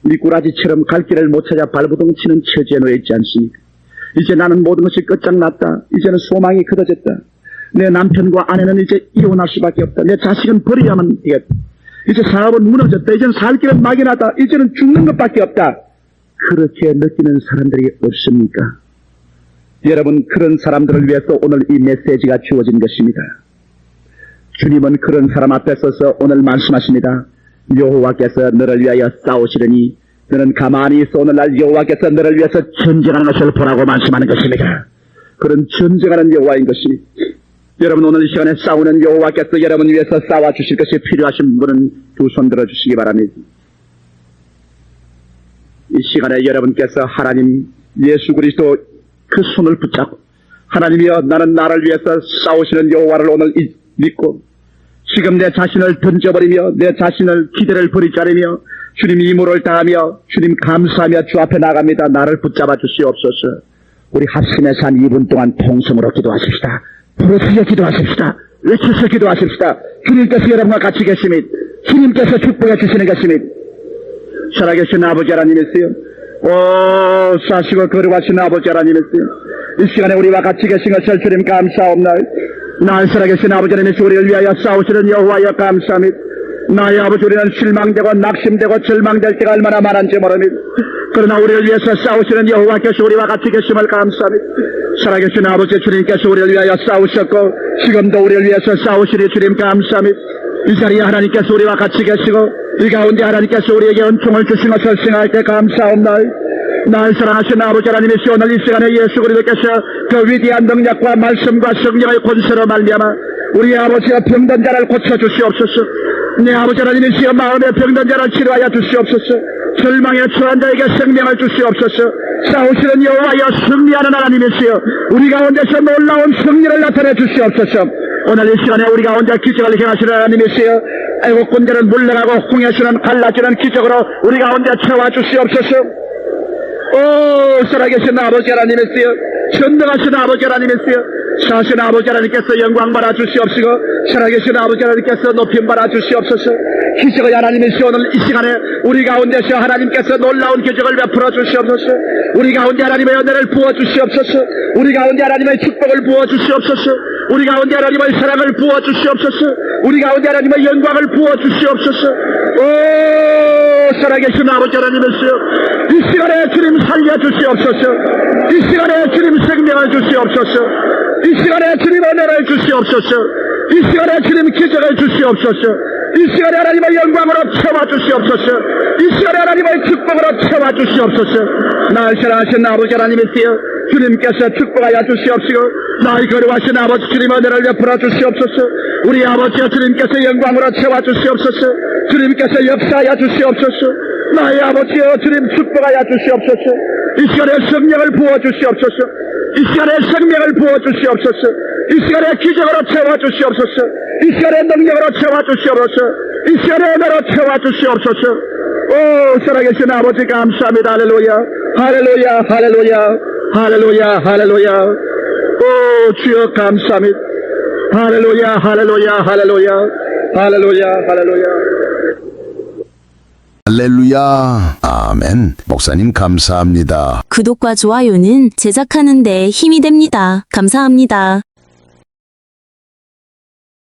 미꾸라지처럼 갈 길을 못 찾아 발부동 치는 처지에 놓여 있지 않습니까? 이제 나는 모든 것이 끝장났다. 이제는 소망이 끊어졌다. 내 남편과 아내는 이제 이혼할 수밖에 없다. 내 자식은 버려야만 되겠다. 이제 사업은 무너졌다. 이제는 살 길은 막연하다. 이제는 죽는 것밖에 없다. 그렇게 느끼는 사람들이 없습니까? 여러분 그런 사람들을 위해서 오늘 이 메시지가 주어진 것입니다. 주님은 그런 사람 앞에 서서 오늘 말씀하십니다. 여호와께서 너를 위하여 싸우시려니 너는 가만히 있어 오늘날 여호와께서 너를 위해서 전쟁하는 것을 보라고 말씀하는 것입니다. 그런 전쟁하는 여호와인 것입니다. 여러분 오늘 이 시간에 싸우는 여호와께서 여러분 위해서 싸워주실 것이 필요하신 분은 두 손 들어주시기 바랍니다. 이 시간에 여러분께서 하나님 예수 그리스도 그 손을 붙잡고 하나님이여 나는 나를 위해서 싸우시는 여호와를 오늘 믿고 지금 내 자신을 던져버리며 내 자신을 기대를 버리지 않으며 주님 이물을 다하며 주님 감사하며 주 앞에 나갑니다. 나를 붙잡아 주시옵소서. 우리 합심해서 한 2분 동안 통성으로 기도하십시다. 부르짖어 기도하십시다. 외쳐서 기도하십시다. 주님께서 여러분과 같이 계심이 주님께서 축복해 주시는 것입니다. 살아계신 아버지 하나님이세요. 사시고 거룩하신 아버지 하나님이세요. 이 시간에 우리와 같이 계신 것을 주님 감사옵나이다. 나의 살아계신 아버지 하나님이시여 우리를 위하여 싸우시는 여호와여 감사합니다. 나의 아버지 우리는 실망되고 낙심되고 절망될 때가 얼마나 많은지 모릅니다. 그러나 우리를 위해서 싸우시는 여호와께서 우리와 같이 계심을 감사합니다. 살아계신 아버지 주님께서 우리를 위하여 싸우셨고 지금도 우리를 위해서 싸우시니 주님 감사합니다. 이 자리에 하나님께서 우리와 같이 계시고 이 가운데 하나님께서 우리에게 은총을 주신 것을 생각할 때 감사옵나이다. 나의 사랑하신 아버지 하나님이시여 오늘 이 시간에 예수 그리스도께서 그 위대한 능력과 말씀과 성령의 권세로 말미암아 우리 아버지의 병든 자를 고쳐주시옵소서. 내 아버지 하나님이시여 마음의 병든 자를 치료하여 주시옵소서. 절망에 처한 자에게 생명을 주시옵소서. 싸우시는 여호와여 승리하는 하나님이시여 우리 가운데서 놀라운 승리를 나타내 주시옵소서. 오늘 이 시간에 우리 가운데 기적을 행하시는 하나님이시여 애국 군대를 물러가고 홍해수는 갈라지는 기적으로 우리 가운데 채워 주시옵소서. 살아계신 아버지 하나님이시여 전능하신 아버지 하나님이시여 사신 아버지 하나님께서 영광 받아 주시옵시고 살아계신 아버지 하나님께서 높임 받아 주시옵소서. 기적의 하나님이시여 오늘 이 시간에 우리 가운데서 하나님께서 놀라운 기적을 베풀어 주시옵소서. 우리 가운데 하나님의 은혜를 부어 주시옵소서. 우리 가운데 하나님의 축복을 부어 주시옵소서. 우리 가운데 하나님의 사랑을 부어 주시옵소서. 우리 가운데 하나님의 영광을 부어 주시옵소서. 살아계신 아버지 하나님이시여 이 시간에 주님 살려 주시옵소서. 이 시간에 주님 생명을 주시옵소서. 이 시간에 주님 은혜를 주시옵소서. 이 시간에 주님 기적을 주시옵소서. 이 시간에 하나님의 영광으로 채워 주시옵소서. 이 시간에 하나님의 축복으로 채워 주시옵소서. 나의 사랑하신 아버지 하나님이시여 주님께서 축복하여 주시옵시고 나의 거룩하신 아버지 주님 은혜를 베풀어 주시옵소서. 우리 아버지여 주님께서 영광으로 채워 주시옵소서. 주님께서 역사하여 주시옵소서. 나의 아버지여 주님 축복하여 주시옵소서. 이 시간에 성령을 부어 주시옵소서. 이 시간에 생명을 부어 주시옵소서. 이 시간에 기적으로 채워 주시옵소서. 이 시간에 능력으로 채워 주시옵소서. 이 시간에 은혜로 채워 주시옵소서. 살아계신 아버지 감사합니다. 할렐루야 할렐루야 할렐루야 할렐루야 할렐루야. 주여 감사합니다. 할렐루야 할렐루야 할렐루야 할렐루야 할렐루야. 할렐루야. 아멘. 목사님 감사합니다. 구독과 좋아요는 제작하는 데 힘이 됩니다. 감사합니다.